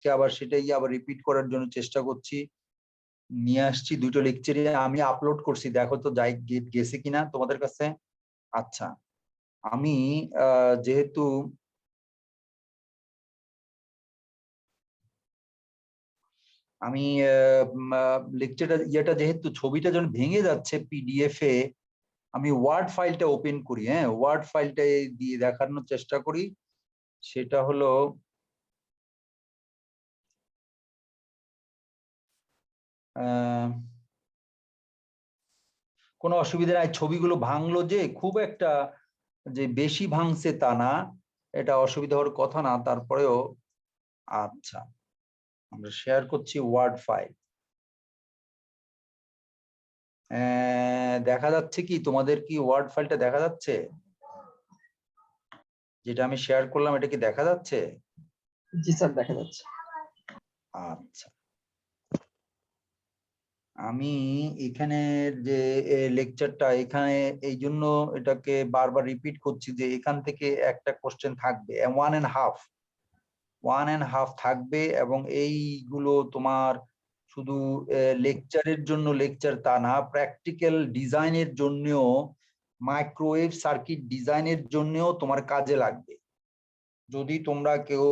আজকে আবার সেটাই আবার রিপিট করার জন্য চেষ্টা করছি, নিয়ে আসছি দুটো লেকচারে আমি আপলোড করছি, দেখো তো যাই গেছে কিনা তোমাদের কাছে। আচ্ছা, আমি যেহেতু আমি লেকচারটা ইয়েটা যেহেতু ছবিটা যখন ভেঙে যাচ্ছে পিডিএফ এ, আমি ওয়ার্ড ফাইলটা ওপেন করি, হ্যাঁ ওয়ার্ড ফাইলটা দিয়ে দেখানোর চেষ্টা করি। সেটা হলো কোনো অসুবিধা নাই, ছবিগুলো ভাঙলো যে খুব একটা যে বেশি ভাঙছে তা না, এটা অসুবিধা হওয়ার কথা না, তারপরেও আচ্ছা আমরা শেয়ার করছি ওয়ার্ড ফাইল। দেখা যাচ্ছে কি, তোমাদের কি ওয়ার্ড ফাইলটা দেখা যাচ্ছে? যেটা আমি শেয়ার করলাম এটা কি দেখা যাচ্ছে? জি স্যার, দেখা যাচ্ছে। আচ্ছা, আমি এখানে যে লেকচারটা এখানে এই জন্য এটাকে বারবার রিপিট করছি যে এখান থেকে একটা কোশ্চেন থাকবে, 1.5 থাকবে, এবং এইগুলো তোমার শুধু লেকচারের জন্য লেকচার তা না, প্র্যাকটিক্যাল ডিজাইনের জন্যও, মাইক্রোওয়েভ সার্কিট ডিজাইনের জন্যও তোমার কাজে লাগবে। যদি তোমরা কেউ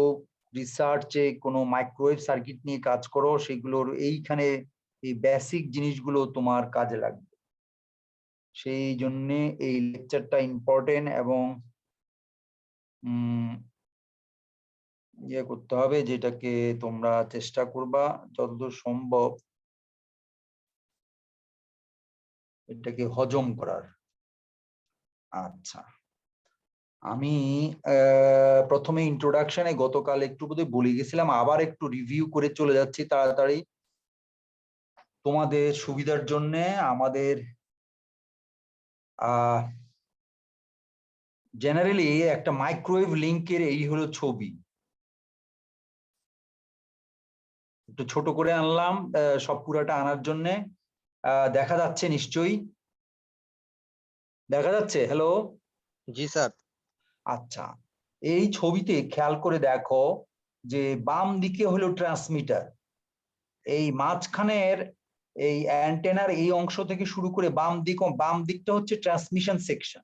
রিসার্চে কোনো মাইক্রোওয়েভ সার্কিট নিয়ে কাজ করো, সেগুলোর এইখানে এই বেসিক জিনিসগুলো তোমার কাজে লাগবে। সেই জন্যে এই লেকচারটা ইম্পর্টেন্ট, এবং ইয়ে করতে হবে, যেটাকে তোমরা চেষ্টা করবা যতদূর সম্ভব এটাকে হজম করার। আচ্ছা, আমি প্রথমে ইন্ট্রোডাকশনে গতকাল একটু বোধহয় বলে গেছিলাম, আবার একটু রিভিউ করে চলে যাচ্ছি তাড়াতাড়ি তোমাদের সুবিধার জন্য। আমাদের জেনারেলি একটা মাইক্রোওয়েভ লিঙ্কের এই হলো ছবি, একটু ছোট করে আনলাম সব পুরাটা আনার জন্য। দেখা যাচ্ছে নিশ্চয়ই, দেখা যাচ্ছে? হ্যালো, জি স্যার। আচ্ছা, এই ছবিতে খেয়াল করে দেখো যে বাম দিকে হলো ট্রান্সমিটার, এই মাঝখানের এই অ্যান্টেনার এই অংশ থেকে শুরু করে বাম দিকটা হচ্ছে ট্রান্সমিশন সেকশন,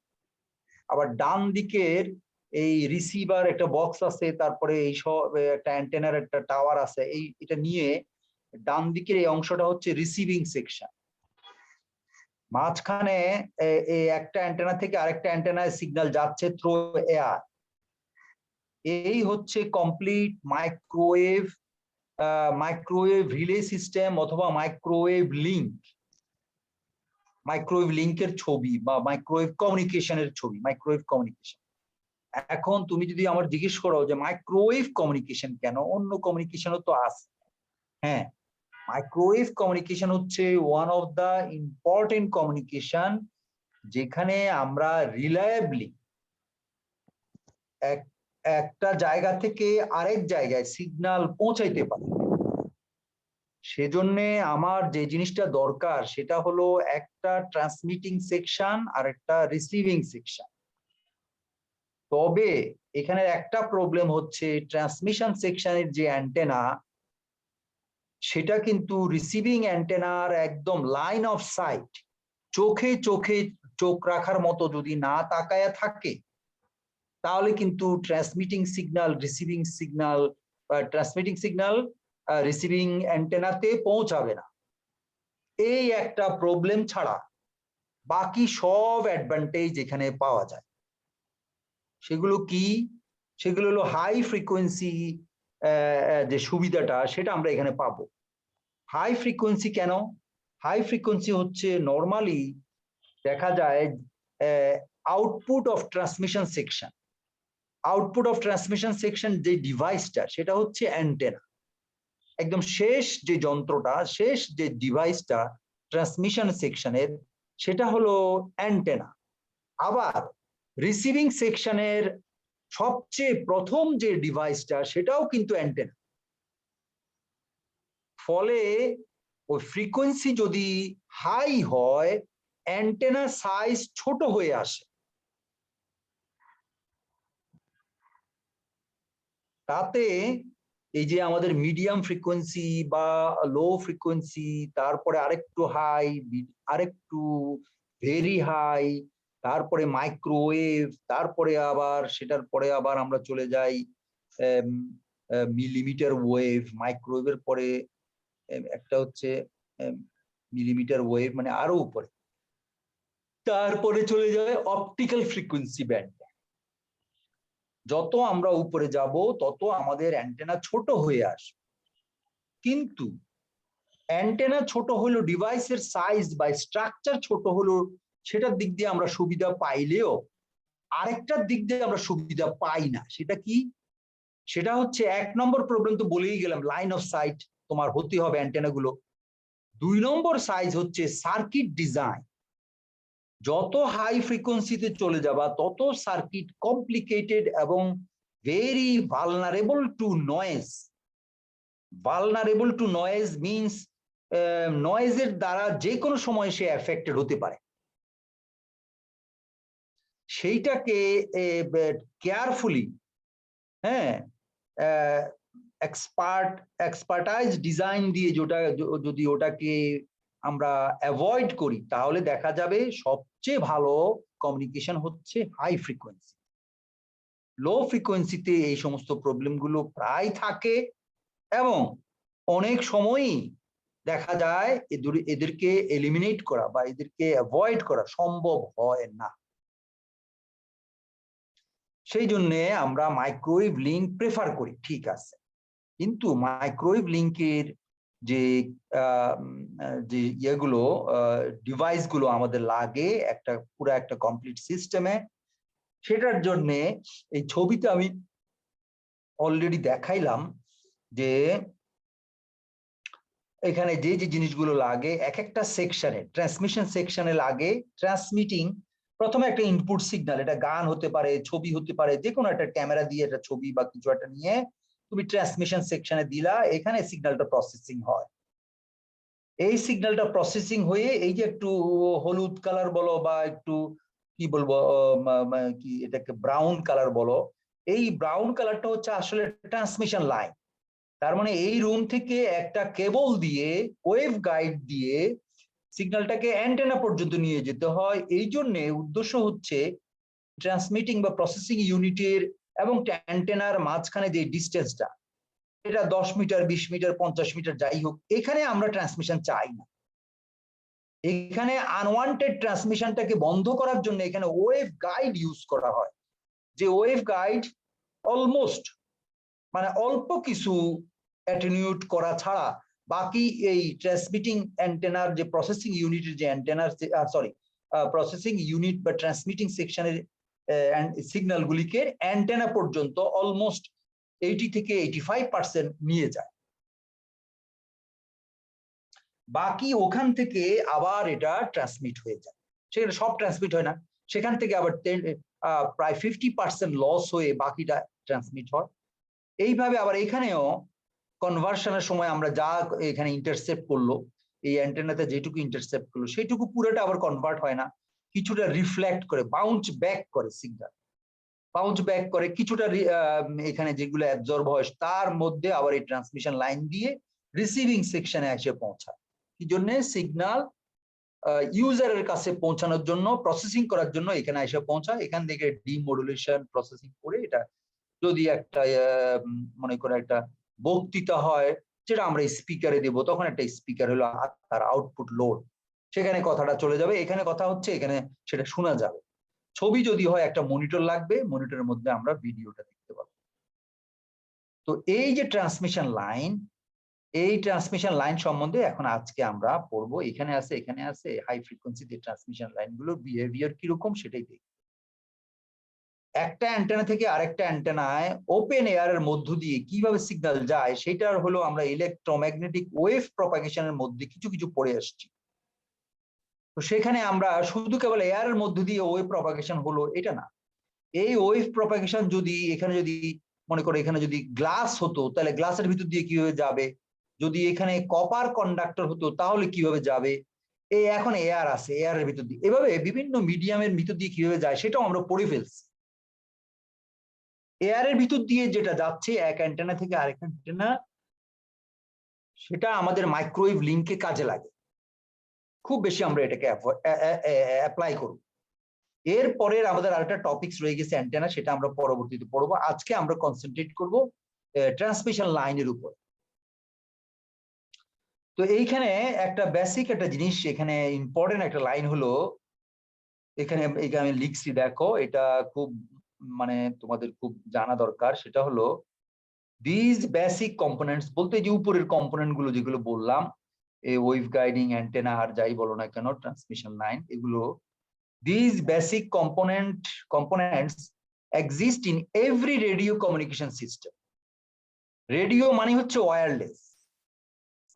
আবার ডান দিকের এই রিসিভার একটা বক্স আছে, তারপরে এই সব একটা অ্যান্টেনার একটা টাওয়ার আছে, এই এটা নিয়ে ডান দিকের এই অংশটা হচ্ছে রিসিভিং সেকশন। মাঝখানে এই একটা অ্যান্টেনা থেকে আরেকটা অ্যান্টেনায় সিগন্যাল যাচ্ছে থ্রু এয়ার। এই হচ্ছে কমপ্লিট মাইক্রোওয়েভ রিলে সিস্টেম অথবা মাইক্রোওয়েভ লিঙ্কের ছবি বা মাইক্রোওয়েভ কমিউনিকেশনের ছবি, মাইক্রোওয়েভ কমিউনিকেশন। এখন তুমি যদি আমার জিজ্ঞেস করো যে মাইক্রোওয়েভ কমিউনিকেশন কেন, অন্য কমিউনিকেশনও তো আছে। হ্যাঁ, মাইক্রোওয়েভ কমিউনিকেশন হচ্ছে one of the important communication, যেখানে আমরা রিলায়েবলি একটা জায়গা থেকে আরেক জায়গায় সিগন্যাল পৌঁছাইতে পারি। সেজন্য আমার যে জিনিসটা দরকার সেটা হলো একটা ট্রান্সমিটিং সেকশন আর একটা রিসিভিং সেকশন। তবে এখানে একটা প্রবলেম হচ্ছে, ট্রান্সমিশন সেকশনের যে অ্যান্টেনা সেটা কিন্তু রিসিভিং অ্যান্টেনার একদম লাইন অফ সাইট, চোখে চোখ রাখার মতো যদি না তাকায়া থাকে, তাহলে কিন্তু ট্রান্সমিটিং সিগন্যাল রিসিভিং অ্যান্টেনাতে পৌঁছাবে না। এই একটা প্রবলেম ছাড়া বাকি সব অ্যাডভান্টেজ এখানে পাওয়া যায়। সেগুলো কি? সেগুলো হলো হাই ফ্রিকোয়েন্সি, যে সুবিধাটা সেটা আমরা এখানে পাবো। হাই ফ্রিকোয়েন্সি কেন? হাই ফ্রিকোয়েন্সি হচ্ছে নর্মালি দেখা যায় আউটপুট অফ ট্রান্সমিশন সেকশন যে ডিভাইসটা সেটা হচ্ছে অ্যান্টেনা। একদম শেষ যে যন্ত্রটা, শেষ যে ডিভাইসটা ট্রান্সমিশন সেকশনের, সেটা হলো অ্যান্টেনা। আবার রিসিভিং সেকশনের সবচেয়ে প্রথম যে ডিভাইসটা সেটাও কিন্তু অ্যান্টেনা। ফলে ওই ফ্রিকোয়েন্সি যদি হাই হয়, অ্যান্টেনার সাইজ ছোট হয়ে আসে। তাতে এই যে আমাদের মিডিয়াম ফ্রিকোয়েন্সি বা লো ফ্রিকোয়েন্সি, তারপরে আরেকটু হাই, আরেকটু ভেরি হাই, তারপরে মাইক্রোওয়েভ, তারপরে আবার সেটার পরে আবার আমরা চলে যাই মিলিমিটার ওয়েভ। মাইক্রোওয়েভের পরে একটা হচ্ছে মিলিমিটার ওয়েভ, মানে আরো উপরে। তারপরে চলে যায় অপটিক্যাল ফ্রিকোয়েন্সি ব্যান্ড। যত আমরা উপরে যাব তত আমাদের অ্যান্টেনা ছোট হয়ে আসবে, কিন্তু অ্যান্টেনা ছোট হলো, ডিভাইসের সাইজ বা স্ট্রাকচার ছোট হলো, সেটার দিক দিয়ে আমরা সুবিধা পাইলেও আরেকটার দিক দিয়ে আমরা সুবিধা পাই না। সেটা কি? সেটা হচ্ছে 1 নম্বর প্রবলেম তো বলেই গেলাম, লাইন অফ সাইট তোমার হতে হবে অ্যান্টেনা গুলো। 2 নম্বর সাইজ হচ্ছে সার্কিট ডিজাইন। যত হাই ফ্রিকোয়েন্সিতে চলে যাবা তত সার্কিট কমপ্লিকেটেড এবং very vulnerable to noise. Vulnerable to noise means নয়েজের দ্বারা যে কোনো সময় সে এফেক্টেড হতে পারে। সেইটাকে কেয়ারফুলি, হ্যাঁ, এক্সপার্টাইজ ডিজাইন দিয়ে যদি ওটাকে আমরা অ্যাভয়েড করি, তাহলে দেখা যাবে সবচেয়ে ভালো কমিউনিকেশন হচ্ছে হাই ফ্রিকোয়েন্সি। লো ফ্রিকোয়েন্সিতে এই সমস্ত প্রবলেমগুলো প্রায় থাকে এবং অনেক সময়ই দেখা যায় এদেরকে এলিমিনেট করা বা এদেরকে অ্যাভয়েড করা সম্ভব হয় না। সেই জন্য আমরা মাইক্রোওয়েভ লিঙ্ক প্রেফার করি, ঠিক আছে, কিন্তু মাইক্রোওয়েভ লিঙ্কের যে ইয়েগুলো, ডিভাইস গুলো আমাদের লাগে একটা পুরো একটা কমপ্লিট সিস্টেমে, সেটার জন্য এই ছবিতে আমি অলরেডি দেখাইলাম যে এখানে যে যে জিনিসগুলো লাগে এক একটা সেকশনে, ট্রান্সমিশন সেকশনে লাগে ট্রান্সমিটিং। প্রথমে একটা ইনপুট সিগন্যাল, এটা গান হতে পারে, ছবি হতে পারে, যে কোনো একটা ক্যামেরা দিয়ে একটা ছবি বা কিছু একটা নিয়ে তুমি ট্রান্সমিশন সেকশনে দিলা, এখানে সিগন্যালটা প্রসেসিং হয়। এই সিগন্যালটা প্রসেসিং হয়ে এই যে একটু হলুদ কালার বলো বা একটু কি বলবো, কি এটাকে ব্রাউন কালার বলো, এই ব্রাউন কালারটা হচ্ছে আসলে ট্রান্সমিশন লাইন। তার মানে এই রুম থেকে একটা কেবল দিয়ে, ওয়েভ গাইড দিয়ে সিগন্যালটাকে অ্যান্টেনা পর্যন্ত নিয়ে যেতে হয়। এই জন্য উদ্দেশ্য হচ্ছে ট্রান্সমিটিং বা প্রসেসিং ইউনিটের এবং অ্যান্টেনার মাঝখানে যে ডিস্টেন্সটা, এটা 10 মিটার, 20 মিটার, 50 মিটার, যাই হোক, এখানে আমরা ট্রান্সমিশন চাই না। এখানে আনওয়ান্টেড ট্রান্সমিশনটাকে বন্ধ করার জন্য এখানে ওয়েভ গাইড ইউজ করা হয়, যে ওয়েভ গাইড অলমোস্ট মানে অল্প কিছু অ্যাটেনিউট করা ছাড়া বাকি এই ট্রান্সমিটিং অ্যান্টেনার যে প্রসেসিং ইউনিটের যে অ্যান্টেনার, প্রসেসিং ইউনিট বা ট্রান্সমিটিং সেকশনের সিগন্যাল গুলিকে অ্যান্টেনা পর্যন্ত অলমোস্ট 80 থেকে 85% নিয়ে যায়। বাকি ওখান থেকে আবার এটা ট্রান্সমিট হয়ে যায়, সেখানে সব ট্রান্সমিট হয় না, সেখান থেকে আবার প্রায় 50% লস হয়ে বাকিটা ট্রান্সমিট হয়। এইভাবে আবার এখানেও কনভার্সনের সময় আমরা যা এখানে ইন্টারসেপ্ট করলো, এই অ্যান্টেনাতে যেটুকু ইন্টারসেপ্ট করলো সেইটুকু পুরোটা আবার কনভার্ট হয় না, কিছুটা রিফ্লেক্ট করে, বাউন্স ব্যাক করে সিগন্যাল, বাউন্স ব্যাক করে কিছুটা, এখানে যেগুলো অ্যাবজর্ব হয় তার মধ্যে আবার এই ট্রান্সমিশন লাইন দিয়ে রিসিভিং সেকশনে এসে পৌঁছায়। কি জন্য? সিগন্যাল ইউজারের কাছে পৌঁছানোর জন্য, প্রসেসিং করার জন্য এখানে এসে পৌঁছায়। এখান থেকে ডিমডুলেশন প্রসেসিং করে এটা, যদি একটা মনে করে একটা বক্তৃতা হয় যেটা আমরা স্পিকারে দেব, তখন একটা স্পিকার হলো তার আউটপুট লোড, সেখানে কথাটা চলে যাবে, এখানে কথা হচ্ছে, এখানে সেটা শোনা যাবে। ছবি যদি হয় একটা মনিটর লাগবে, মনিটরের মধ্যে আমরা ভিডিওটা দেখতে পাবো। তো এই যে ট্রান্সমিশন লাইন, এই ট্রান্সমিশন লাইন সম্বন্ধে এখন আজকে আমরা পড়বো। এখানে আছে হাই ফ্রিকোয়েন্সিতে ট্রান্সমিশন লাইনগুলোর বিহেভিয়ার কিরকম সেটাই দেখব। একটা অ্যান্টেনা থেকে আরেকটা অ্যান্টেনায় ওপেন এয়ারের মধ্য দিয়ে কিভাবে সিগন্যাল যায় সেটার হলো আমরা ইলেকট্রোম্যাগনেটিক ওয়েভ প্রপাগেশনের মধ্যে কিছু কিছু পড়ে আসছি। তো সেখানে আমরা শুধু কেবল এয়ারের মধ্য দিয়ে ওয়েভ প্রপাগেশন হলো এটা না, এই ওয়েভ প্রপাগেশন যদি এখানে যদি মনে করো এখানে যদি গ্লাস হতো তাহলে গ্লাসের ভিতর দিয়ে কিভাবে যাবে, যদি এখানে কপার কন্ডাক্টর হতো তাহলে কিভাবে যাবে, এই এখন এয়ার আছে, এয়ারের ভিতর দিয়ে এভাবে বিভিন্ন মিডিয়ামের ভিতর দিয়ে কিভাবে যায় সেটাও আমরা পড়ে ফেলছি। এয়ারের ভিতর দিয়ে যেটা যাচ্ছে এক অ্যান্টেনা থেকে আরেক অ্যান্টেনা, সেটা আমাদের মাইক্রোওয়েভ লিঙ্কে কাজে লাগে। খুব বেশি আমরা এটাকে অ্যাপ্লাই করব। এরপরের আমাদের আরেকটা টপিকস রয়ে গেছে অ্যান্টেনা, সেটা আমরা পরবর্তীতে পড়বো। আজকে আমরা কনসেন্ট্রেট করব ট্রান্সমিশন লাইনের উপর। তো এইখানে একটা বেসিক একটা জিনিস, এখানে ইম্পর্টেন্ট একটা লাইন হলো, এখানে আমি লিখছি, দেখো এটা খুব মানে তোমাদের খুব জানা দরকার। সেটা হলো দিস বেসিক কম্পোনেন্টস, বলতে যে উপরের কম্পোনেন্ট গুলো যেগুলো বললাম, এই ওয়েভ গাইডিং অ্যান্টেনা আর যাই বলো না কেন, ট্রান্সমিশন লাইন, এগুলো these basic components exist in every radio communication system. Radio মানে হচ্ছে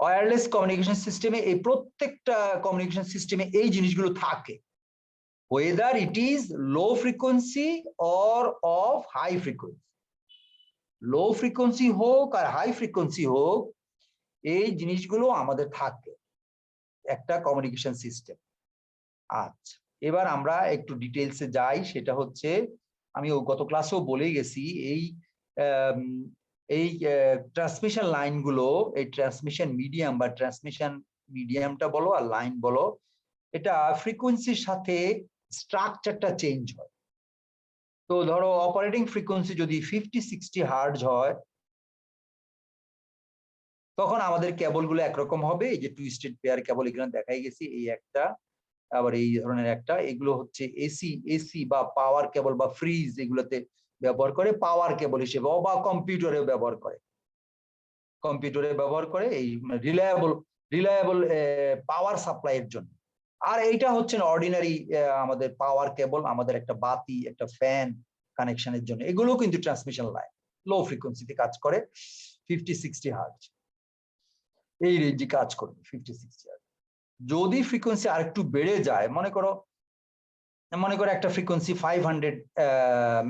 ওয়্যারলেস কমিউনিকেশন সিস্টেমে, এই প্রত্যেকটা কমিউনিকেশন সিস্টেমে এই জিনিসগুলো থাকে, whether it is low frequency or of high frequency, low frequency হোক আর হাই ফ্রিকোয়েন্সি হোক, এই জিনিসগুলো আমাদের থাকে একটা কমিউনিকেশন সিস্টেম। আচ্ছা, এবার আমরা একটু ডিটেলসে যাই। সেটা হচ্ছে, আমি গত ক্লাসেও বলেই গেছি, এই ট্রান্সমিশন লাইনগুলো, এই ট্রান্সমিশন মিডিয়াম বা ট্রান্সমিশন মিডিয়ামটা বলো আর লাইন বলো, এটা ফ্রিকোয়েন্সির সাথে স্ট্রাকচারটা চেঞ্জ হয়। তো ধরো অপারেটিং ফ্রিকোয়েন্সি যদি 50-60 হার্টজ হয়, তখন আমাদের কেবলগুলো একরকম হবে। এই যে টুইস্টেড পেয়ার কেবল এখানে দেখাই গেছি, এই একটা, আবার এই ধরনের একটা, এগুলো হচ্ছে এসি বা পাওয়ার কেবল বা ফ্রিজ, এগুলোতে ব্যবহার করে পাওয়ার কেবল হিসেবে, বা কম্পিউটারে ব্যবহার করে এই রিলায়েবল পাওয়ার সাপ্লাই এর জন্য। আর এইটা হচ্ছে অর্ডিনারি আমাদের পাওয়ার কেবল, আমাদের একটা বাতি, একটা ফ্যান কানেকশনের জন্য। এগুলো কিন্তু ট্রান্সমিশন লাইন লো ফ্রিকোয়েন্সিতে কাজ করে, 50-60 হার্টজ এই রেঞ্জে কাজ করবে, 50-60 হার্টজ। যদি ফ্রিকোয়েন্সি আরেকটু বেড়ে যায়, মনে করো একটা ফ্রিকোয়েন্সি 500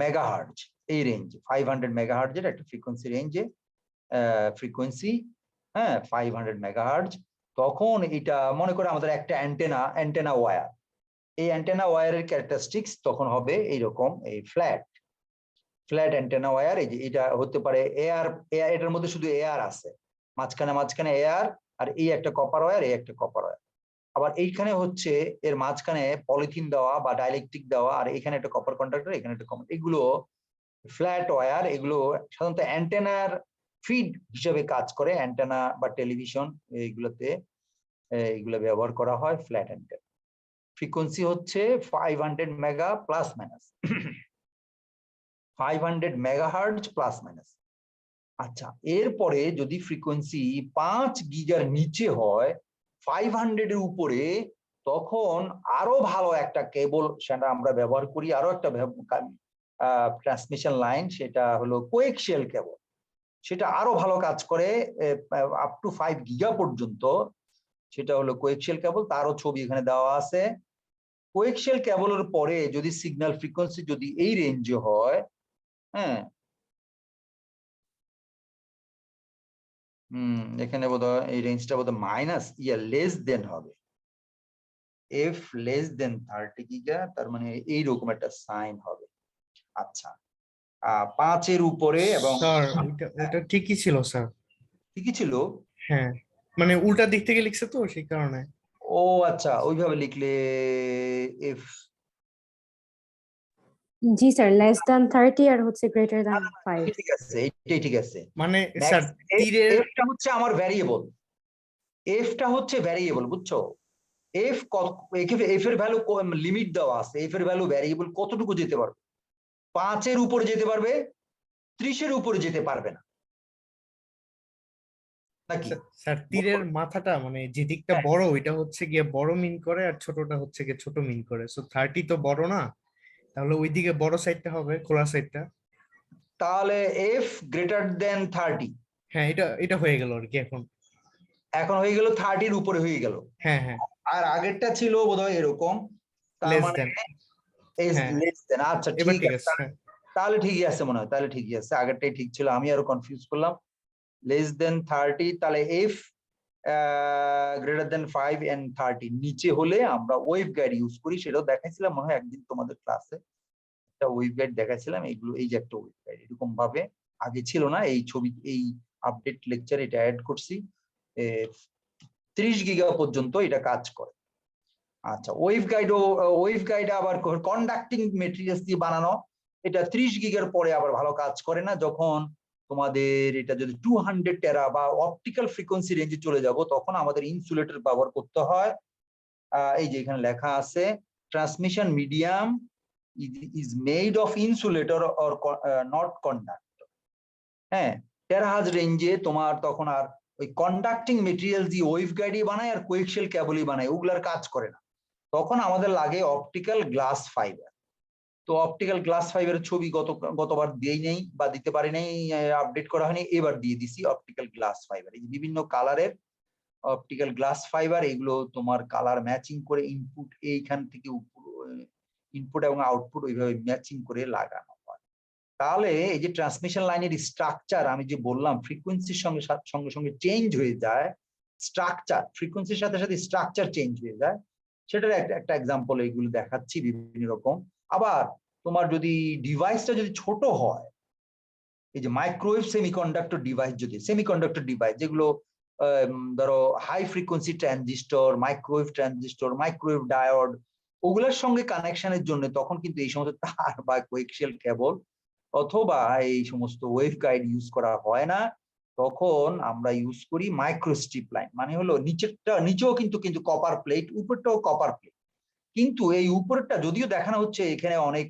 মেগাহার্টজ, এই রেঞ্জে 500 মেগাহার্টজের একটা ফ্রিকোয়েন্সি রেঞ্জে, ফ্রিকোয়েন্সি, হ্যাঁ 500 মেগাহার্টজ, তখন এটা মনে করো আমাদের একটা অ্যান্টেনা ওয়্যার, এই অ্যান্টেনা ওয়্যারের ক্যারেক্টারিস্টিক্স তখন হবে এইরকম, এই ফ্ল্যাট অ্যান্টেনা ওয়্যার। এই যে এটা হতে পারে এয়ার, এটার মধ্যে শুধু এয়ার আছে, মাঝখানে এয়ার, আর এই একটা কপার ওয়্যার, এই একটা কপার ওয়্যার। আবার এইখানে হচ্ছে এর মাঝখানে পলিথিন দেওয়া বা ডাইলেকট্রিক দেওয়া, আর এখানে একটা কপার কন্ডাক্টর, এখানে একটা কপার, এগুলো ফ্ল্যাট ওয়্যার। এগুলো সাধারণত অ্যান্টেনার ফিড হিসেবে কাজ করে, অ্যান্টেনা বা টেলিভিশন এইগুলোতে এগুলো ব্যবহার করা হয় ফ্ল্যাট অ্যান্টেনা। ফ্রিকোয়েন্সি হচ্ছে 500 mega plus minus, 500 megahertz plus minus. আচ্ছা, এরপরে যদি ফ্রিকোয়েন্সি 5 গিগার নিচে হয়, 500 এর উপরে, তখন আরো ভালো একটা কেবল সেটা আমরা ব্যবহার করি, আরো একটা ট্রান্সমিশন লাইন, সেটা হলো কোয়েক্সিয়াল কেবল। সেটা আরো ভালো কাজ করে, আপ টু 5 গিগা পর্যন্ত, সেটা হলো কোয়েক্সিয়াল কেবল। তারও ছবি এখানে দেওয়া আছে। কোয়েক্সিয়াল কেবলের পরে যদি সিগন্যাল ফ্রিকোয়েন্সি যদি এই রেঞ্জে হয়, হ্যাঁ, এখানে বোধহয় এই রেঞ্জটা বোধহয় মাইনাস লেস দেন হবে, এফ লেস দেন 30 গিগা, তার মানে এইরকম একটা সাইন হবে। আচ্ছা, 5 এর উপরে এবং স্যার ওটা ঠিকই ছিল স্যার। ঠিকই ছিল। হ্যাঁ, মানে উল্টা দিক থেকে লিখছে তো সেই কারণে। ও আচ্ছা, ওইভাবে লিখলে এফ, জি স্যার, লেস দ্যান 30 আর হচ্ছে গ্রেটার দ্যান 5। ঠিক আছে, এইটাই ঠিক আছে। মানে স্যার তীরের এফটা হচ্ছে আমার ভ্যারিয়েবল, এফটা হচ্ছে ভ্যারিয়েবল, বুঝছো? এফ এফ এর ভ্যালু লিমিট দেওয়া আছে, এফ এর ভ্যালু ভ্যারিয়েবল কতটুকু যেতে পারবে, 5 এর উপরে যেতে পারবে, 30 এর উপরে যেতে পারবে না, নাকি? স্যার তীরের মাথাটা মানে যে দিকটা বড় ওইটা হচ্ছে গিয়ে বড় মিন করে, আর ছোটটা হচ্ছে গিয়ে ছোট মিন করে। সো 30 তো বড় না, তাহলে ওইদিকে বড় সাইডটা হবে, খোলা সাইডটা। তাহলে এফ গ্রেটার দেন 30। হ্যাঁ, এটা হয়ে গেল আর কি। এখন হয়ে গেল 30 এর উপরে হয়ে গেল। হ্যাঁ হ্যাঁ, আর আগেরটা ছিল বোধহয় এরকম, তার লেস মানে দেন। Less than. আচ্ছা এবার ঠিক ঠিক আছে, আছে। তাহলে ঠিকই আছে মনে হয়, তাহলে ঠিকই আছে, আগেরটাই ঠিক ছিল, আমি আরো কনফিউজ করলাম। লেস দেন 30, তাহলে এফ গ্রেটার দেন 5 এন্ড 30 নিচে হলে আমরা ওয়েভ গাইড ইউজ করি, সেটাও দেখাইছিলাম মনে হয় একদিন তোমাদের ক্লাসে। একটা ওয়েবগাইড দেখাচ্ছিলাম, এগুলো এই যে একটা ওয়েবগাইড এরকম ভাবে আগে ছিল না, এই ছবি এই আপডেট লেকচার এটা অ্যাড করছি। 30 গিগা পর্যন্ত এটা কাজ করে। আচ্ছা, ওয়েবগাইড আবার কন্ডাক্টিং মেটেরিয়ালস দিয়ে বানানো, এটা 30 গিগার পরে আবার ভালো কাজ করে না। যখন তোমাদের এটা যদি 200 টেরা বা অপটিক্যাল ফ্রিকোয়েন্সি রেঞ্জে চলে যাব, তখন আমাদের ইনসুলেটর ব্যবহার করতে হয়। এই যে এখানে লেখা আছে transmission medium is made of insulator or not conductor। হ্যাঁ, টেরাহার্জ রেঞ্জে তোমার তখন আর ওই কন্ডাক্টিং মেটেরিয়াল দিয়ে ওয়েভগাইডই বানায় আর কোয়েক্সিয়াল কেবলই বানায়, ওগুলার কাজ করে না। তখন আমাদের লাগে অপটিক্যাল গ্লাস ফাইবার। তো অপটিক্যাল গ্লাস ফাইবারের ছবি গতবার দিয়েই নেই বা দিতে পারি নাই, আপডেট করা হয়নি, এবার দিয়ে দিছি অপটিক্যাল গ্লাস ফাইবার। এই বিভিন্ন কালারের অপটিক্যাল গ্লাস ফাইবার, এগুলো তোমার কালার ম্যাচিং করে ইনপুট এইখান থেকে ইনপুট এবং আউটপুট ওইভাবে ম্যাচিং করে লাগানো হয়। তাহলে এই যে ট্রান্সমিশন লাইনের স্ট্রাকচার আমি যে বললাম ফ্রিকোয়েন্সির সঙ্গে সঙ্গে চেঞ্জ হয়ে যায়, স্ট্রাকচার ফ্রিকোয়েন্সির সাথে সাথে স্ট্রাকচার চেঞ্জ হয়ে যায়, সেটার একটা এক্সাম্পল এইগুলো দেখাচ্ছি বিভিন্ন রকম। আবার তোমার যদি ডিভাইসটা যদি ছোট হয়, এই যে মাইক্রোওয়েভ সেমিকন্ডাক্টর ডিভাইস, যদি সেমিকন্ডাক্টর ডিভাইস যেগুলো ধরো high frequency transistor, microwave transistor, microwave diode, ওগুলোর সঙ্গে কানেকশনের জন্য তখন কিন্তু এই সমস্ত তার বা কোয়েক্সিয়াল কেবল অথবা এই সমস্ত ওয়েভ গাইড ইউজ করা হয় না। তখন আমরা ইউজ করি মাইক্রোস্ট্রিপ লাইন, মানে হলো নিচেও কিন্তু কপার প্লেট, উপরটাও কপার প্লেট। কিন্তু এই উপরেরটা যদিও দেখানো হচ্ছে এখানে অনেক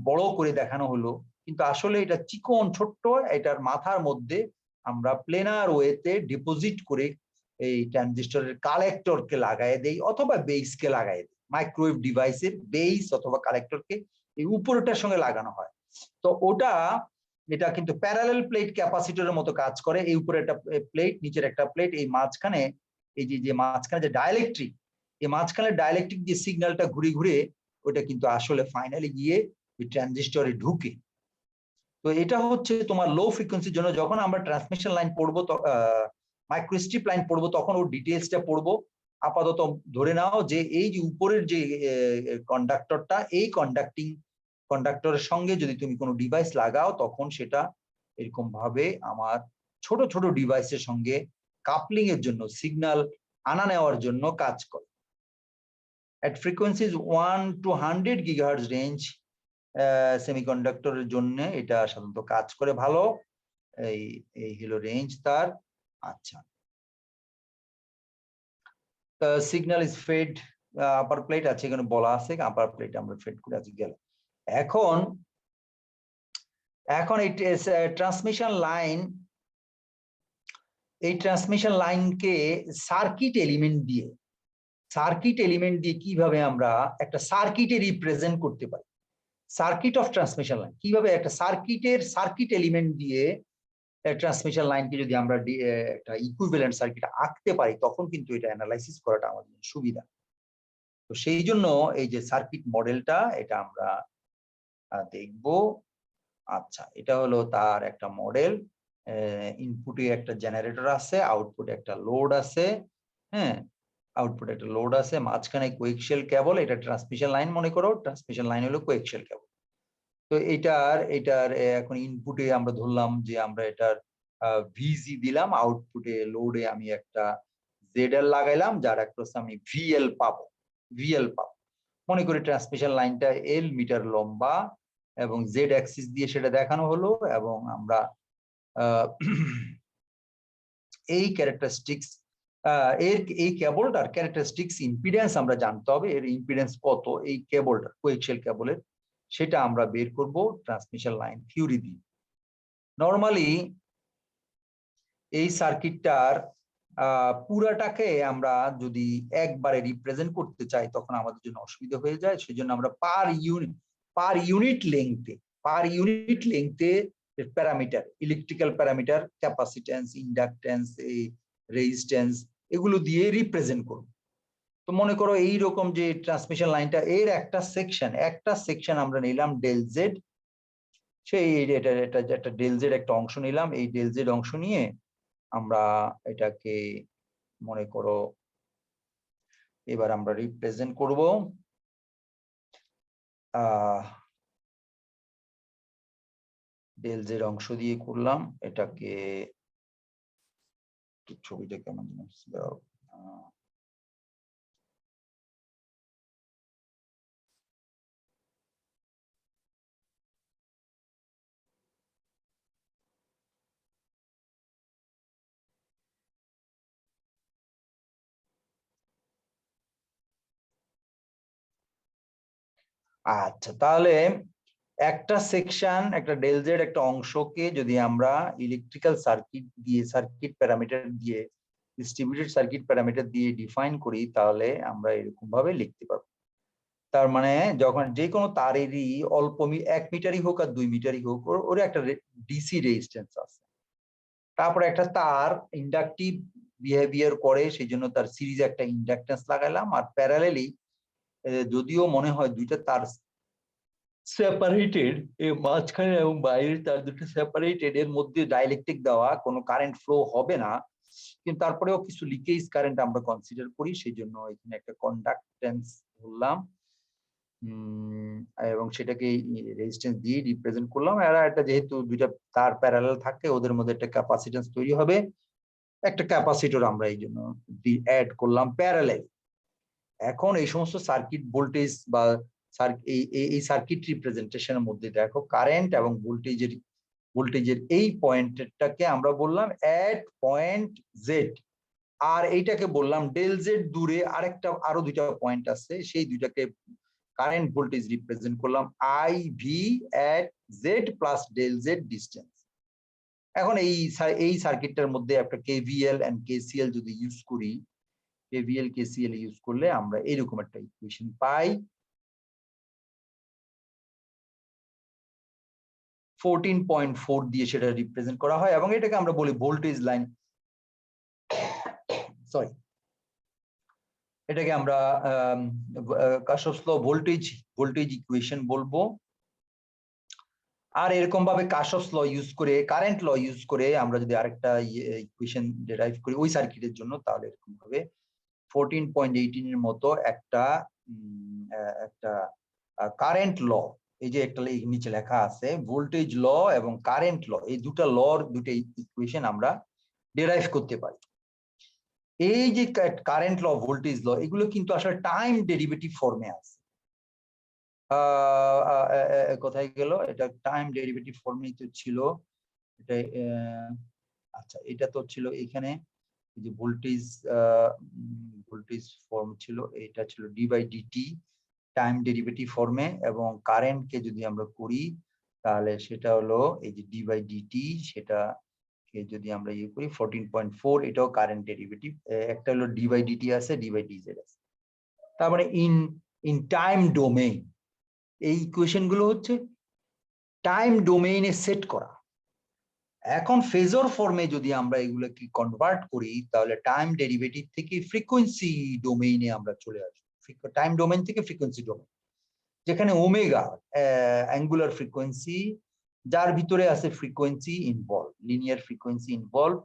বড় করে দেখানো হলো, কিন্তু আসলে এটা চিকন ছোট্ট, এটার মাথার মধ্যে আমরা প্লেনার ওয়েতে ডিপোজিট করে এই ট্রানজিস্টরের কালেক্টরকে লাগাই দেই অথবা বেসকে লাগাই দেই। মাইক্রোওয়েভ ডিভাইসের বেস অথবা কালেক্টরকে এই উপরটার সঙ্গে লাগানো হয়। তো এটা কিন্তু প্যারালাল প্লেট ক্যাপাসিটরের মতো কাজ করে। এই উপরে একটা প্লেট, নিচের একটা প্লেট, এই মাঝখানে এই যে মাঝখানে যে ডাইলেকট্রিক, এই মাঝখানে ডাইলেকট্রিক যে সিগন্যালটা ঘুরে ঘুরে ওটা কিন্তু আসলে ফাইনালি গিয়ে ওই ট্রানজিস্টরে ঢুকে। তো এটা হচ্ছে তোমার লো ফ্রিকোয়েন্সির জন্য। যখন আমরা ট্রান্সমিশন লাইন পড়বো, মাইক্রোস্ট্রিপ লাইন পড়বো, তখন ওর ডিটেলসটা পড়বো। আপাতত ধরে নাও যে এই যে উপরের যে কন্ডাক্টরটা, এই কন্ডাক্টরের সঙ্গে যদি তুমি কোনো ডিভাইস লাগাও, তখন সেটা এরকম ভাবে আমার ছোট ছোট ডিভাইসের সঙ্গে কাপলিং এর জন্য, সিগন্যাল আনা নেওয়ার জন্য কাজ করে। at frequencies 1 to 100 gigahertz range সেমিকন্ডাক্টরের জন্য এটা সাধারণত কাজ করে ভালো। এই হলো রেঞ্জ তার। আচ্ছা, signal is fed upper plate আছে, এখানে বলা আছে আপার প্লেট আমরা ফেড করে আছি গেল। এখন এই ট্রান্সমিশন লাইনকে সার্কিট এলিমেন্ট দিয়ে কিভাবে আমরা একটা সার্কিটে রিপ্রেজেন্ট করতে পারি। সার্কিট অফ ট্রান্সমিশন লাইন কিভাবে একটা সার্কিট এলিমেন্ট দিয়ে ট্রান্সমিশন লাইনকে যদি আমরা একটা ইকুইভ্যালেন্ট সার্কিট আঁকতে পারি, তখন কিন্তু এটা অ্যানালাইসিস করাটা আমাদের সুবিধা। তো সেই জন্য এই যে সার্কিট মডেলটা, এটা আমরা দেখব। আচ্ছা, এটা হলো তার একটা মডেল। ইনপুটে একটা জেনারেটর আছে, আউটপুটে একটা লোড আছে। হ্যাঁ, আউটপুটে একটা লোড আছে, মাঝখানে কোয়েক্সিয়াল কেবল, এটা ট্রান্সমিশন লাইন মনে করো, ট্রান্সমিশন লাইন হলো কোয়েক্সিয়াল কেবল। তো এটার এখন ইনপুটে আমরা ধরলাম যে আমরা এটার ভিজি দিলাম, আউটপুটে লোডে আমি একটা জেডএল লাগাইলাম, যার একটা আমি ভিএল পাবো। মনে করি ট্রান্সমিশন লাইনটা এল মিটার লম্বা এবং জেড অ্যাক্সিস দিয়ে সেটা দেখানো হলো, এবং আমরা এই ক্যারেক্টারিস্টিক্স এই কেবলটার ক্যারেক্টারিস্টিক্স ইম্পিডেন্স আমরা জানতে হবে, এর ইম্পিডেন্স কত এই কেবলটার, কোয়েক্সিয়াল কেবলের, সেটা আমরা বের করব ট্রান্সমিশন লাইন থিওরি দিয়ে। নরমালি এই সার্কিটটার পুরাটাকে আমরা যদি একবারে রিপ্রেজেন্ট করতে চাই, তখন আমাদের জন্য অসুবিধা হয়ে যায়। সেজন্য আমরা পার ইউনিট লেংথে parameter, electrical parameter, capacitance, inductance, resistance, এগুলো দিয়ে রিপ্রেজেন্ট করব। তো মনে করো এইরকম যে ট্রান্সমিশন লাইনটা, এর একটা সেকশন আমরা নিলাম ডেল জেড। সেই এটা একটা ডেল জেড একটা অংশ নিলাম। এই ডেল জেড অংশ নিয়ে আমরা এটাকে মনে করো এবার আমরা রিপ্রেজেন্ট করব ডেল জেড অংশ দিয়ে করলাম এটাকে, ছবিটা কেমন যেন ছিল, আচ্ছা তাহলে একটা সেকশন, একটা ডেল জেড একটা অংশকে যদি আমরা ইলেকট্রিক্যাল সার্কিট দিয়ে, সার্কিট প্যারামিটার দিয়ে, ডিস্ট্রিবিউটেড সার্কিট প্যারামিটার দিয়ে ডিফাইন করি, তাহলে আমরা এরকম ভাবে লিখতে পারবো। তার মানে যখন যে কোনো তারেরই অল্প 1 মিটারই হোক আর 2 মিটারই হোক, ওর একটা ডিসি রেজিস্ট্যান্স আছে। তারপরে একটা তার ইন্ডাকটিভ বিহেভিয়ার করে, সেই জন্য তার সিরিজে একটা ইন্ডাকটেন্স লাগাইলাম, আর প্যারালালি যদিও মনে হয় দুইটা তার সেপারেটেড, এই মাঝখানে এবং বাইরের তার দুটো সেপারেটেড, এর মধ্যে ডাইলেকট্রিক দেওয়া, কোনো কারেন্ট ফ্লো হবে না, কিন্তু তারপরেও কিছু লিকেজ কারেন্ট আমরা কনসিডার করি, সেই জন্য এখানে একটা কন্ডাক্টেন্স বললাম, এবং সেটাকে রেজিস্ট্যান্স দিয়ে রিপ্রেজেন্ট করলাম। এরা একটা যেহেতু দুইটা তার প্যারালাল থাকে, ওদের মধ্যে একটা ক্যাপাসিট্যান্স তৈরি হবে, একটা ক্যাপাসিটর আমরা এই জন্য অ্যাড করলাম প্যারালাল। এখন এই সমস্ত সার্কিট ভোল্টেজ বা এই সার্কিট রিপ্রেজেন্টেশনের মধ্যে দেখো কারেন্ট এবং ভোল্টেজের এই পয়েন্টটাকে আমরা বললাম অ্যাট পয়েন্ট জেড, আর এইটাকে বললাম ডেল জেড দূরে আরো দুইটা পয়েন্ট আছে, সেই দুইটাকে কারেন্ট ভোল্টেজ রিপ্রেজেন্ট করলাম I V at Z plus del Z distance. এখন এই সার্কিটটার মধ্যে একটা কেভিএল এন্ড কেসিএল যদি ইউজ করি, কেভিএল কেসিএল ইউজ করলে আমরা এরকম একটা ইকুয়েশন পাই। 14.4 দিয়ে সেটা রিপ্রেজেন্ট করা হয়, এবং এটাকে আমরা বলি ভোল্টেজ লাইন, সরি, এটাকে আমরা কার্শফস ল ভোল্টেজ ইকুয়েশন বলবো। আর এরকম ভাবে কার্শফস ল ইউজ করে, কারেন্ট ল ইউজ করে আমরা যদি আরেকটা ইকুয়েশন ডেরাইভ করি ওই সার্কিটের জন্য, তাহলে এরকম ভাবে 14.18 এর মতো একটা কারেন্ট ল, এই যে একটা নিচে লেখা আছে ভোল্টেজ ল এবং কারেন্ট ল, এই দুটো লর দুটো ইকুয়েশন আমরা ডেরাইভ করতে পারি। এই যে কারেন্ট ল, ভোল্টেজ ল, এগুলো কিন্তু আসলে টাইম ডেরিভেটিভ ফর্মে আছে। কোথায় গেল এটা? টাইম ডেরিভেটিভ ফর্মেই তো ছিল এটা। আচ্ছা, এটা তো ছিল এখানে, এই যে ভোল্টেজ ফর্ম ছিল, এটা ছিল d by dt time derivative ফর্মে, এবং কারেন্টকে যদি আমরা করি তাহলে সেটা হলো এই যে ডি বাই ডিটি, সেটাকে যদি আমরা ইয়ে করি 14.4, এটাও কারেন্ট ডেরিভেটিভ। একটা হলো ডি বাই ডিটি আছে, ডি বাই ডিজেড আছে। তার মানে ইন টাইম ডোমেইন এই ইকুয়েশন গুলো হচ্ছে টাইম ডোমেইনে সেট করা। এখন ফেজর ফর্মে যদি আমরা এগুলোকে কনভার্ট করি, তাহলে টাইম ডেরিভেটিভ থেকে ফ্রিকোয়েন্সি ডোমেইনে আমরা চলে আসবো। টাইম ডোমেইন থেকে ফ্রিকোয়েন্সি ডোমেইন, যেখানে ওমেগা অ্যাঙ্গুলার ফ্রিকোয়েন্সি, যার ভিতরে আছে frequency involve, linear frequency involve,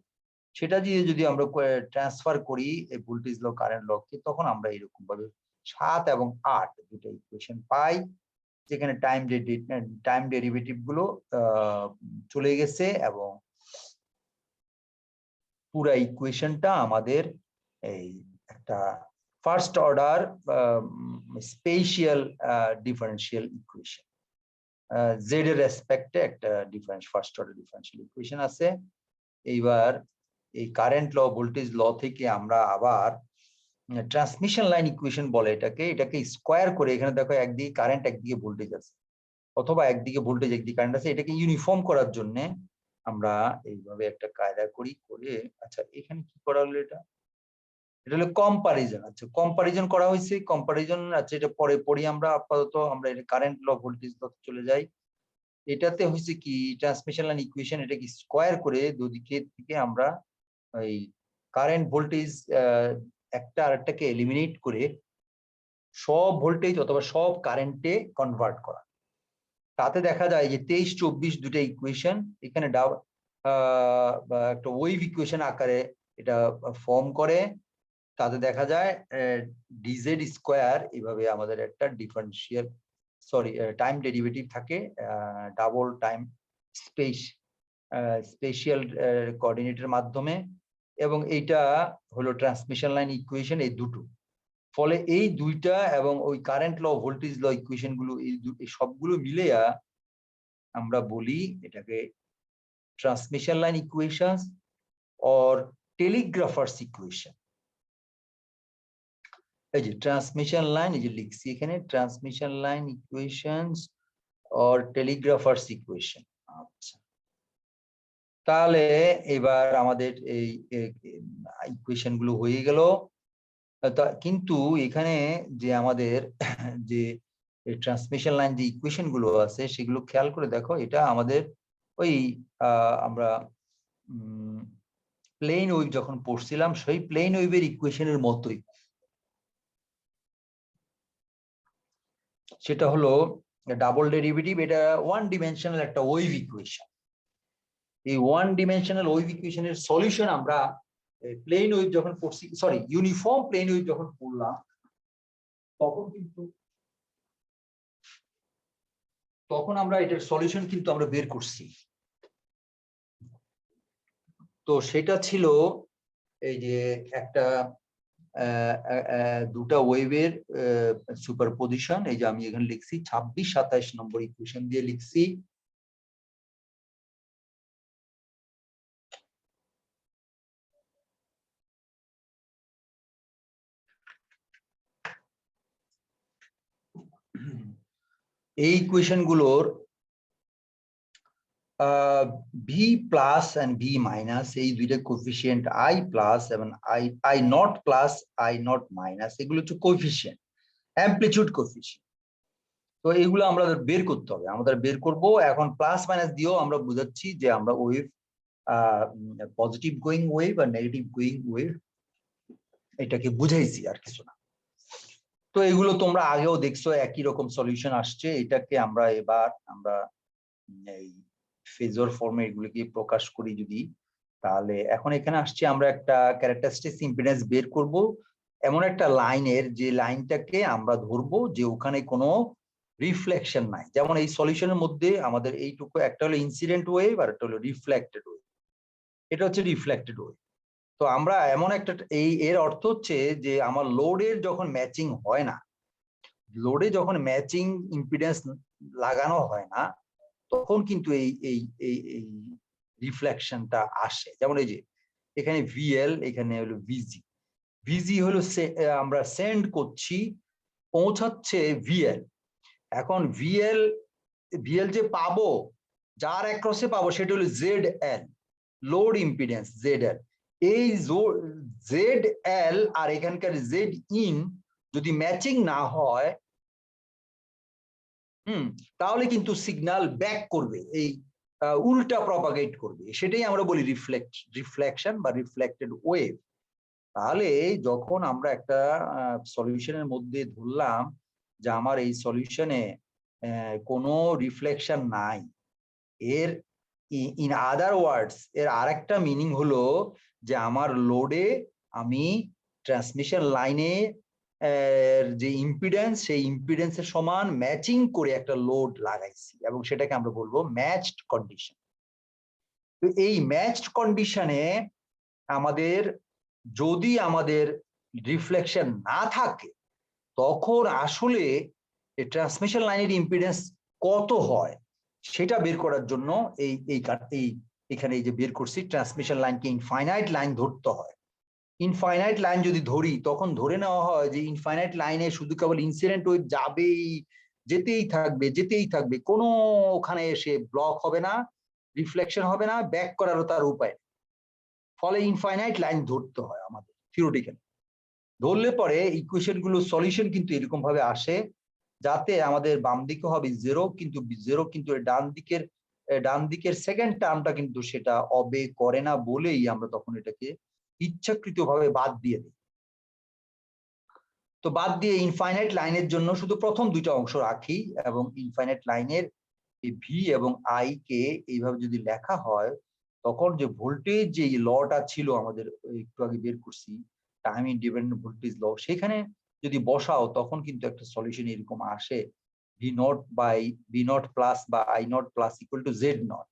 সেটা দিয়ে যদি আমরা ট্রান্সফার করি এই ভোল্টেজ ল কারেন্ট লকে, তখন আমরা এরকম ভাবে 7 এবং 8 দুটো ইকুয়েশন পাই, যেখানে টাইম ডেরিভেটিভ গুলো চলে গেছে, এবং পুরো ইকুয়েশনটা আমাদের এই একটা first order spatial differential equation, Z এর রেসপেক্টে একটা ফার্স্ট অর্ডার ডিফারেন্সিয়াল ইকুয়েশন আছে। এইবার এই কারেন্ট ল, ভোল্টেজ ল থেকে আমরা আবার ট্রান্সমিশন লাইন ইকুয়েশন বলে এটাকে স্কোয়ার করে, এখানে দেখো একদিকে কারেন্ট একদিকে ভোল্টেজ আছে, অথবা একদিকে ভোল্টেজ একদিকে কারেন্ট আছে, এটাকে ইউনিফর্ম করার জন্য আমরা এইভাবে একটা কায়দা করি করে। আচ্ছা, এখানে কি করা হলো? এটা হলো কম্পারিজন। আচ্ছা, কম্পারিজন করা হয়েছে, কম্পারিজন, আচ্ছা এটা পরে পড়ি আমরা, আপাতত আমরা এটা কারেন্ট ল ভোল্টেজ ল চলে যাই। এটাতে হয়েছে কি, ট্রান্সমিশন লাইন ইকুয়েশন এটাকে স্কোয়ার করে দুদিকে থেকে আমরা এই কারেন্ট ভোল্টেজ একটা আরেকটাকে এলিমিনেট করে সব ভোল্টেজ অথবা সব কারেন্টে কনভার্ট করা। তাতে দেখা যায় যে 23-24 দুটো ইকুয়েশন এখানে একটা ওয়েভ ইকুয়েশন আকারে এটা ফর্ম করে। তাতে দেখা যায় ডিজেড স্কোয়ার এইভাবে আমাদের একটা ডিফারেন্সিয়াল টাইম ডেরিভেটিভ থাকে, ডাবল টাইম স্পেশাল কোঅর্ডিনেটের মাধ্যমে, এবং এইটা হলো ট্রান্সমিশন লাইন ইকুয়েশন, এই দুটো। ফলে এই দুইটা এবং ওই current law, voltage law equation গুলো, এই সবগুলো মিলেয়া আমরা বলি এটাকে transmission line equations or telegrapher's equation. এই যে ট্রান্সমিশন লাইন, এই যে লিখছি এখানে transmission line equations or telegrapher's equation. আচ্ছা, তাহলে এবার আমাদের এই ইকুয়েশন গুলো হয়ে গেল। কিন্তু এখানে যে আমাদের যে ট্রান্সমিশন লাইন যে ইকুয়েশন গুলো আছে সেগুলো খেয়াল করে দেখো, এটা আমাদের ওই আমরা প্লেন ওয়েভ যখন পড়ছিলাম সেই প্লেন ওয়েভের ইকুয়েশনের মতোই। সেটা হলো ডাবল ডেরিভেটিভ, এটা ওয়ান ডিমেনশনাল একটা ওয়েভ ইকুয়েশন। এই ওয়ান ডিমেনশনাল ওয়েভ ইকুয়েশনের সলিউশন আমরা প্লেন ওয়েভ যখন পড়ছি, সরি ইউনিফর্ম প্লেন ওয়েভ যখন পড়লাম, তখন আমরা এটার সলিউশন কিন্তু আমরা বের করছি। তো সেটা ছিল এই যে একটা দুটা ওয়েভের সুপারপজিশন। এই যে আমি এখানে লিখছি 26-27 নম্বর ইকুয়েশন দিয়ে লিখছি। এই ইকুয়েশন গুলোর V plus and V minus, এই দুইটা কোএফিসিয়েন্ট আই প্লাস এবং I naught plus I naught minus, এগুলো হচ্ছে কোএফিসিয়েন্ট, অ্যামপ্লিটিউড কোএফিসিয়েন্ট। তো এগুলো আমরা বের করতে হবে, আমাদের বের করব। এখন প্লাস মাইনাস দিয়েও আমরা বুঝাচ্ছি যে আমরা ওয়েভ পজিটিভ গোয়িং ওয়েভ আর নেগেটিভ গোয়িং ওয়েভ এটাকে বুঝাইছি, আর কিছু না। তো এগুলো তোমরা আগেও দেখছো, একই রকম সলিউশন আসছে। এটাকে আমরা এবার এই ফেজর ফর্মে এগুলোকে প্রকাশ করি যদি, তাহলে এখন এখানে আসছে আমরা একটা ক্যারেক্টারিস্টিক্স ইম্পিডেন্স বের করব এমন একটা লাইনের, যে লাইনটাকে আমরা ধরবো যে ওখানে কোনো রিফ্লেকশন নাই। যেমন এই সলিউশনের মধ্যে আমাদের এইটুকু, একটা হলো ইনসিডেন্ট ওয়েভ আর একটা হলো রিফ্লেক্টেড ওয়েভ। এটা হচ্ছে রিফ্লেক্টেড ওয়েভ। তো আমরা এমন একটা, এর অর্থ হচ্ছে যে আমার লোডের যখন ম্যাচিং হয় না, লোডে যখন ম্যাচিং ইম্পিডেন্স লাগানো হয় না, তখন কিন্তু এই এই এই এই রিফ্লেকশনটা আসে। যেমন এই যে এখানে ভিএল, এখানে হলো ভিজি। ভিজি হলো আমরা সেন্ড করছি, পৌঁছাচ্ছে ভিএল। এখন ভিএল যে পাবো, যার অ্যাক্রসে পাবো সেটা হলো জেড এল, লোড ইম্পিডেন্স জেড এল। এই জেড এল আর এখানকার জেড ইন যদি ম্যাচিং না হয়, তাহলে কিন্তু সিগন্যাল ব্যাক করবে, এই উল্টা প্রপাগেট করবে। সেটাই আমরা বলি রিফ্লেকশন বা রিফ্লেক্টেড ওয়েভ। তাহলে যখন আমরা একটা সলিউশনের মধ্যে ধরলাম যে আমার এই সলিউশনে কোনো রিফ্লেকশন নাই, এর ইন আদার ওয়ার্ডস এর আরেকটা মিনিং হলো যে আমার লোডে আমি ট্রান্সমিশন লাইনে যে ইম্পিডেন্স, সেই ইম্পিডেন্সের সমান ম্যাচিং করে একটা লোড লাগাইছি, এবং সেটাকে আমরা বলবো ম্যাচড কন্ডিশন। তো এই ম্যাচড কন্ডিশনে আমাদের যদি আমাদের রিফ্লেকশন না থাকে, তখন আসলে ট্রান্সমিশন লাইনের ইম্পিডেন্স কত হয় সেটা বের করার জন্য এখানে এই যে বের করছি, ট্রান্সমিশন লাইনকে ইনফাইনাইট লাইন ধরতে হয়। ইনফাইনাইট লাইন যদি ধরি, তখন ধরে নেওয়া হয় যে ইনফাইনাইট লাইনে শুধু কেবল ইনসিডেন্ট ওয়েভ যাবেই, যেতেই থাকবে, কোনো ওখানে এসে ব্লক হবে না, রিফ্লেকশন হবে না, ব্যাক করারও তার উপায় নেই। ফলে ইনফাইনাইট লাইন ধরতে হয় আমাদের থিওরিটিক্যালি। ধরলে পরে ইকুয়েশন গুলো সলিউশন কিন্তু এরকম ভাবে আসে, যাতে আমাদের বাম দিকে হবে জিরো, কিন্তু ডান দিকের সেকেন্ড টার্মটা কিন্তু সেটা অবে করে না, বলেই আমরা তখন এটাকে ইচ্ছাকৃতভাবে বাদ দিয়ে দিই। তো বাদ দিয়ে ইনফাইনাইট লাইনের জন্য শুধু প্রথম দুইটা অংশ রাখি, এবং ইনফাইনাইট লাইনের এই ভি এবং আই কে এইভাবে যদি লেখা হয়, তখন যে ভোল্টেজ যে লটা ছিল আমাদের একটু আগে বের করছি, টাইম ইন্ডিপেন্ডেন্ট ভোল্টেজ ল, সেখানে যদি বসাও তখন কিন্তু একটা সলিউশন এরকম আসে, ভি নট প্লাস বা I naught plus equal to Z naught.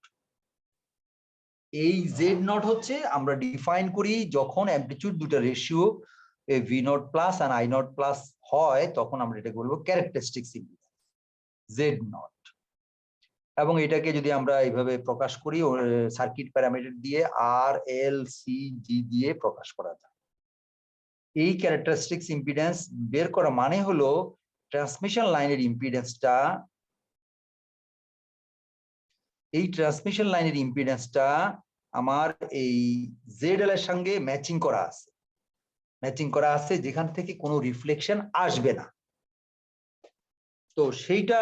এই জেড নট হচ্ছে আমরা ডিফাইন করি যখন অ্যামপ্লিটিউড দুটো রেশিও ভি নট প্লাস আর আই নট প্লাস হয়, তখন আমরা এটাকে বলবো ক্যারেক্টারিস্টিক্স ইম্পিডেন্স জেড নট। এবং এটাকে যদি আমরা এইভাবে প্রকাশ করি সার্কিট প্যারামিটার দিয়ে আর এল সি জি দিয়ে প্রকাশ করা যায়। এই ক্যারেক্টারিস্টিক্স ইম্পিডেন্স বের করা মানে হলো ট্রান্সমিশন লাইনের ইম্পিডেন্সটা, এই ট্রান্সমিশন লাইনের ইম্পিডেন্সটা আমার এই জেড এল এর সঙ্গে ম্যাচিং করা আছে, যেখান থেকে কোনো রিফ্লেকশন আসবে না। তো সেইটা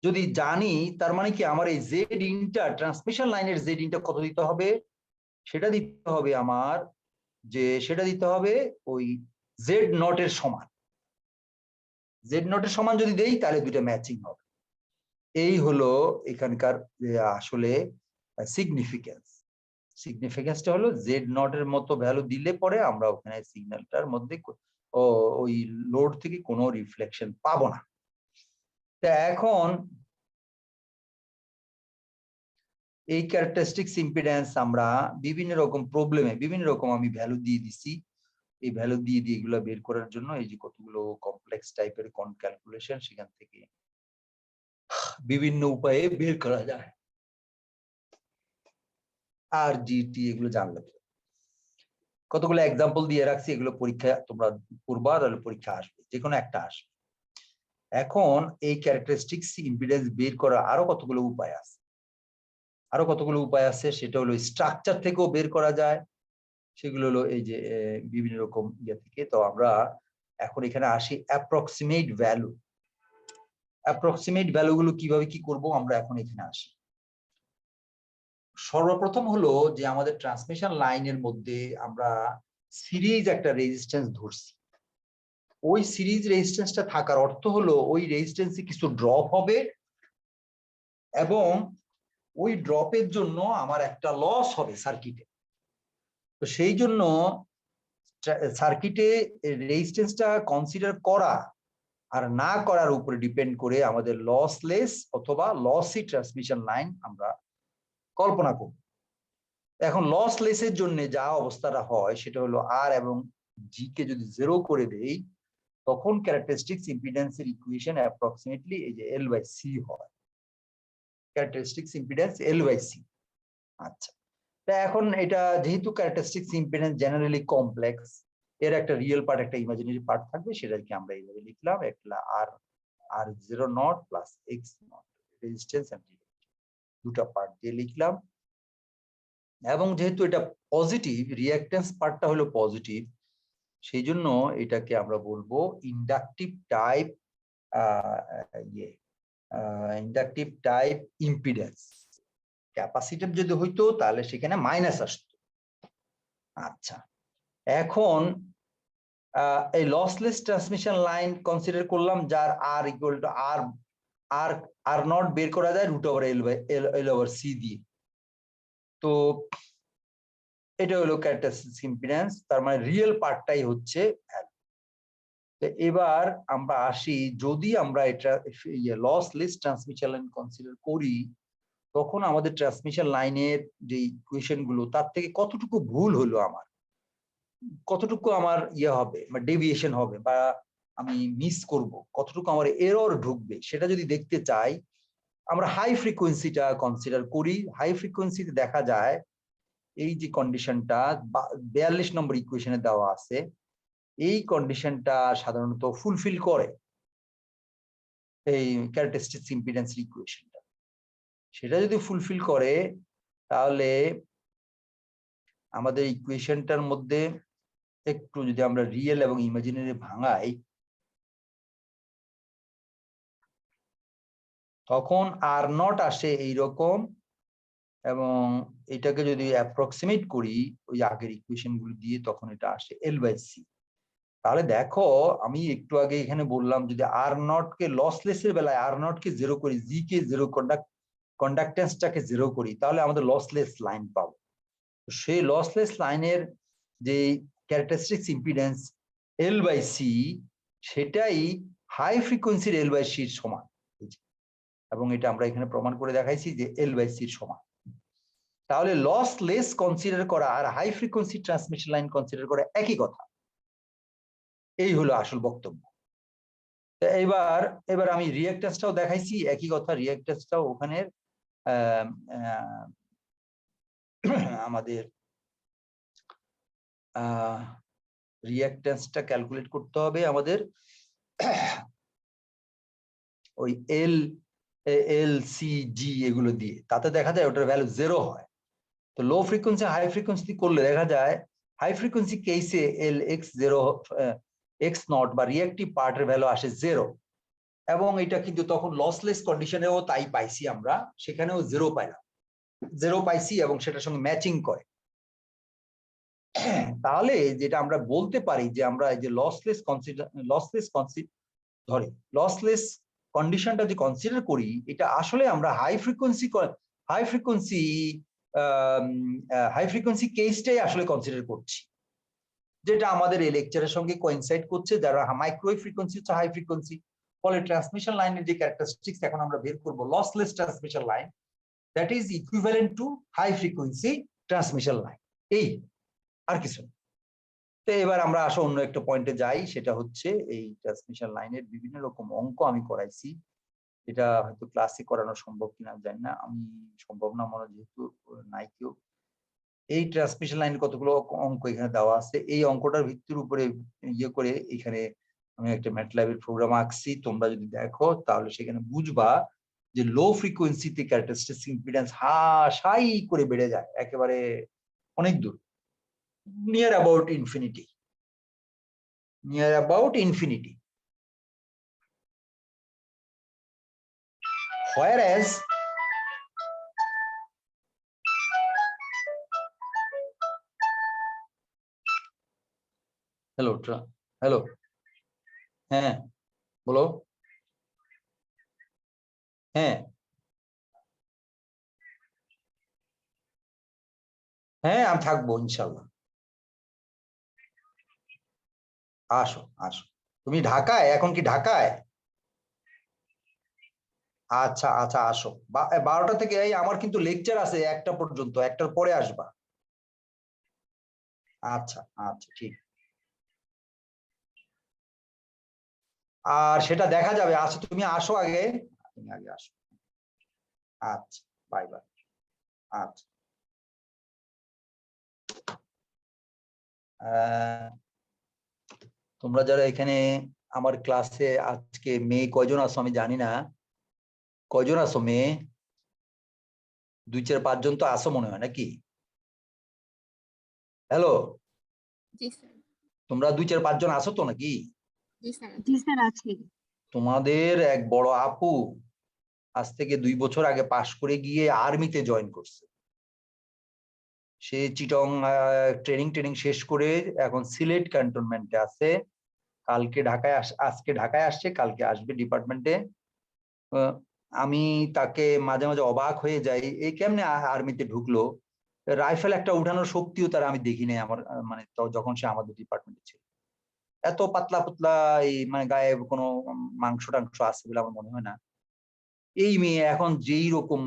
যদি জানি, তার মানে কি আমার এই জেড ইনটা ট্রান্সমিশন লাইনের জেড ইনটা কত দিতে হবে, সেটা দিতে হবে আমার ওই জেড নট এর সমান। জেড নট এর সমান যদি দেই তাহলে দুইটা ম্যাচিং হবে। এই হলো এখানকার আসলে সিগনিফিকেন্সটা হলো জেড নট এর মতো ভ্যালু দিলে পরে আমরা ওখানে সিগন্যালটার মধ্যে ওই লোড থেকে কোনো রিফ্লেকশন পাবো না। তা এখন এই ক্যারেক্টারিস্টিক্স ইম্পিডেন্স আমরা বিভিন্ন রকম প্রবলেমে বিভিন্ন রকম আমি ভ্যালু দিয়ে দিছি। এই ভ্যালু দিয়ে এগুলো বের করার জন্য এই যে কতগুলো কমপ্লেক্স টাইপের ক্যালকুলেশন, সেখান থেকে বিভিন্ন উপায়ে বের করা যায়। আর জিটি এগুলো জানলে কতগুলো এক্সাম্পল দিয়ে রাখছি, এগুলো পরীক্ষা তোমরা পড়বা, তাহলে পরীক্ষা আসবে, যে কোনো একটা আসবে। এখন এই ক্যারেক্টারিস্টিক্স ইম্পিডেন্স বের করার আরো কতগুলো উপায় আছে, সেটা হলো স্ট্রাকচার থেকেও বের করা যায়। সেগুলো হলো এই যে বিভিন্ন রকম ইয়ে থেকে। তো আমরা এখন এখানে আসি অ্যাপ্রক্সিমেট ভ্যালুগুলো কিভাবে কি করব আমরা এখন এখানে আসি। সর্বপ্রথম হলো যে আমাদের ট্রান্সমিশন লাইনের মধ্যে আমরা সিরিজ একটা রেজিস্ট্যান্স ধরছি। ওই সিরিজ রেজিস্ট্যান্সটা থাকার অর্থ হলো ওই রেজিস্ট্যান্সে কিছু ড্রপ হবে এবং ওই ড্রপের জন্য আমার একটা লস হবে সার্কিটে। তো সেই জন্য সার্কিটে রেজিস্ট্যান্সটা কনসিডার করা আর না করার উপরে ডিপেন্ড করে আমাদের লসলেস অথবা লসি ট্রান্সমিশন লাইন আমরা কল্পনা করব। এখন লসলেসের জন্য যা অবস্থাটা হয় সেটা হলো আর এবং জি কে যদি 0 করে দেই, তখন ক্যারেক্টারিস্টিক্স ইম্পিডেন্সের ইকুয়েশন অ্যাপ্রক্সিমেটলি এই যে এল বাই সি হয়, characteristics impedance L by C. আচ্ছা, তা এখন এটা যেহেতু ক্যারেক্টারিস্টিক্স ইম্পিডেন্স জেনারেলি কমপ্লেক্স, এর একটা রিয়েল পার্ট একটা ইমাজিনারি পার্ট থাকবে, সেটাকে আমরা এইভাবে লিখলাম একটা R 0 plus X naught resistance and দুটো পার্ট দিয়ে লিখলাম। এবং যেহেতু এটা পজিটিভ, রিঅ্যাকট্যান্স পার্টটা হলো পজিটিভ, সেই জন্য এটাকে আমরা বলবো ইন্ডাকটিভ টাইপ ইম্পিডেন্স। ক্যাপাসিটিভ যদি হইতো তাহলে সেখানে মাইনাস আসতো। আচ্ছা, এখন এই লসলেস ট্রান্সমিশন লাইন কনসিডার করলাম যার আর ইকুয়াল টু আর নট বের করা যায় √L/L/C দিয়ে। তো এটা হলো ক্যারেক্টারিস্টিক্স ইম্পিডেন্স, তার মানে রিয়েল পার্টটাই হচ্ছে ভ্যালু। তো এবার আমরা আসি, যদি আমরা এটা লসলেস ট্রান্সমিশন লাইন কনসিডার করি, তখন আমাদের ট্রান্সমিশন লাইনের যে ইকুয়েশন গুলো তার থেকে কতটুকু ভুল হলো আমার, কতটুকু আমার হবে বা ডেভিয়েশন হবে বা আমি মিস করব, কতটুকু আমার এরর ঢুকবে, সেটা যদি দেখতে চাই আমরা হাই ফ্রিকোয়েন্সিটা কনসিডার করি। হাই ফ্রিকোয়েন্সিতে দেখা যায় এই যে কন্ডিশনটা 42 নম্বর ইকুয়েশনে দেওয়া আছে, এই কন্ডিশনটা সাধারণত ফুলফিল করে এই ক্যারেক্টারিস্টিক্স ইম্পিডেন্স ইকুয়েশনটা। সেটা যদি ফুলফিল করে তাহলে আমাদের ইকুয়েশনটার মধ্যে একটু যদি আমরা রিয়েল এবং ইমাজিনারি ভাঙাই, তখন আর নট আসে এইরকম, এবং এটাকে যদি অ্যাপ্রক্সিমেট করি ওই আগের ইকুয়েশন গুলো দিয়ে, তখন এটা আসে L/C। তাহলে দেখো আমি একটু আগে এখানে বললাম যদি আর নট কে লসলেস এর বেলায় আর নট কে 0 করি, জি কে 0 কন্ডাক্টেন্সটাকে 0 করি, তাহলে আমাদের লসলেস লাইন পাবো। সেই লসলেস লাইনের যে ক্যারেক্টারিস্টিক্স ইম্পিডেন্স L/C, সেটাই হাই ফ্রিকোয়েন্সির L/C এর সমান, এবং এটা আমরা এখানে প্রমাণ করে দেখাইছি যে L/C এর সমান। তাহলে লসলেস কনসিডার করা আর high frequency transmission line consider করা একই কথা। এই হলো আসল বক্তব্য। এবার আমি রিঅ্যাক্ট্যান্সটাও দেখাইছি, একই কথা। রিঅ্যাক্ট্যান্সটাও ওখানে আমাদের রিঅ্যাক্ট্যান্সটা ক্যালকুলেট করতে হবে আমাদের ওই LC/G এগুলো দিয়ে। তাতে দেখা যায় ওটার ভ্যালু 0 হয়। তো লো ফ্রিকোয়েন্সি হাই ফ্রিকোয়েন্সি করলে দেখা যায় হাই ফ্রিকোয়েন্সি কেসে LX0 X0 বা রিঅ্যাক্টিভ পার্টের ভ্যালু আসে 0, এবং এটা কিন্তু তখন লসলেস কন্ডিশনেও তাই পাইছি আমরা, সেখানেও 0 পাইলাম, 0 পাইছি এবং সেটার সঙ্গে ম্যাচিং করে। তাহলে যেটা আমরা বলতে পারি যে আমরা এই যে লসলেস কন্ডিশনটা যে কনসিডার করি, এটা আসলে আমরা হাই ফ্রিকোয়েন্সি কেসটাই আসলে কনসিডার করছি, যেটা আমাদের এই লেকচারের সঙ্গে কোইনসাইড করছে। যারা মাইক্রোওয়েভ ফ্রিকোয়েন্সি হচ্ছে হাই ফ্রিকোয়েন্সি, ফলে ট্রান্সমিশন লাইনের যে ক্যারেক্টারিস্টিক্স এখন আমরা বের করব lossless transmission line, that is equivalent to high frequency transmission line. এই আর কিছু না। তো এবার আমরা আসো অন্য একটা পয়েন্টে যাই, সেটা হচ্ছে এই ট্রান্সমিশন লাইনের বিভিন্ন রকম অঙ্ক আমি করাইছি। এটা হয়তো ক্লাসে করানো সম্ভব কিনা জানি না, আমি সম্ভব না মনে, যেহেতু নাই কেউ। এই ট্রান্সমিশন লাইন কতগুলো অঙ্ক এখানে দেওয়া আছে, এই অঙ্কটার ভিত্তির উপরে ইয়ে করে এখানে আমি একটা ম্যাটল্যাবের প্রোগ্রাম আঁকছি। তোমরা যদি দেখো তাহলে সেখানে বুঝবা যে লো ফ্রিকোয়েন্সিতে ক্যারেক্টারিস্টিক ইম্পিডেন্স হাই করে বেড়ে যায় একেবারে অনেক দূর, near about infinity. Whereas hello, হ্যাঁ বলো। হ্যাঁ হ্যাঁ আমি থাকবো ইনশাল্লাহ। আসো আসো। তুমি ঢাকায়? এখন কি ঢাকায়? আচ্ছা আচ্ছা আসো। 12টা থেকে এই আমার কিন্তু লেকচার আছে 1টা পর্যন্ত, 1টার পরে আসবা। আচ্ছা আচ্ছা ঠিক। আর সেটা দেখা যাবে। আচ্ছা তুমি আসো আগে, তুমি আগে আসো। আচ্ছা বাই বাই। আচ্ছা তোমরা যারা এখানে আমার ক্লাসে আজকে মেয়ে কয়জন আছো আমি জানি না, কয়জন আছো মেয়ে? 2-4-5 জন তো আসো মনে হয় নাকি? হ্যালো, জি স্যার। তোমরা 2-4-5 জন আসো তো নাকি? জি স্যার আছি। তোমাদের এক বড় আপু আজ থেকে 2 বছর আগে পাশ করে গিয়ে আর্মিতে জয়েন করছে। সে চিটং ট্রেনিং শেষ করে এখন সিলেট ক্যান্টনমেন্টে আছে। আজকে ঢাকায় আসছে, কালকে আসবে ডিপার্টমেন্টে। আমি তাকে মাঝে মাঝে অবাক হয়ে যাই, এই কেমনে আর্মিতে ঢুকলো। রাইফেল একটা উঠানোর শক্তিও তার আমি দেখি নাই আমার, মানে যখন সে আমাদের ডিপার্টমেন্টে ছিল। এত পাতলা পাতলা, এই মানে গায়ে কোনো মাংস টাংস আছে বলে আমার মনে হয় না। এই মেয়ে এখন যেই রকম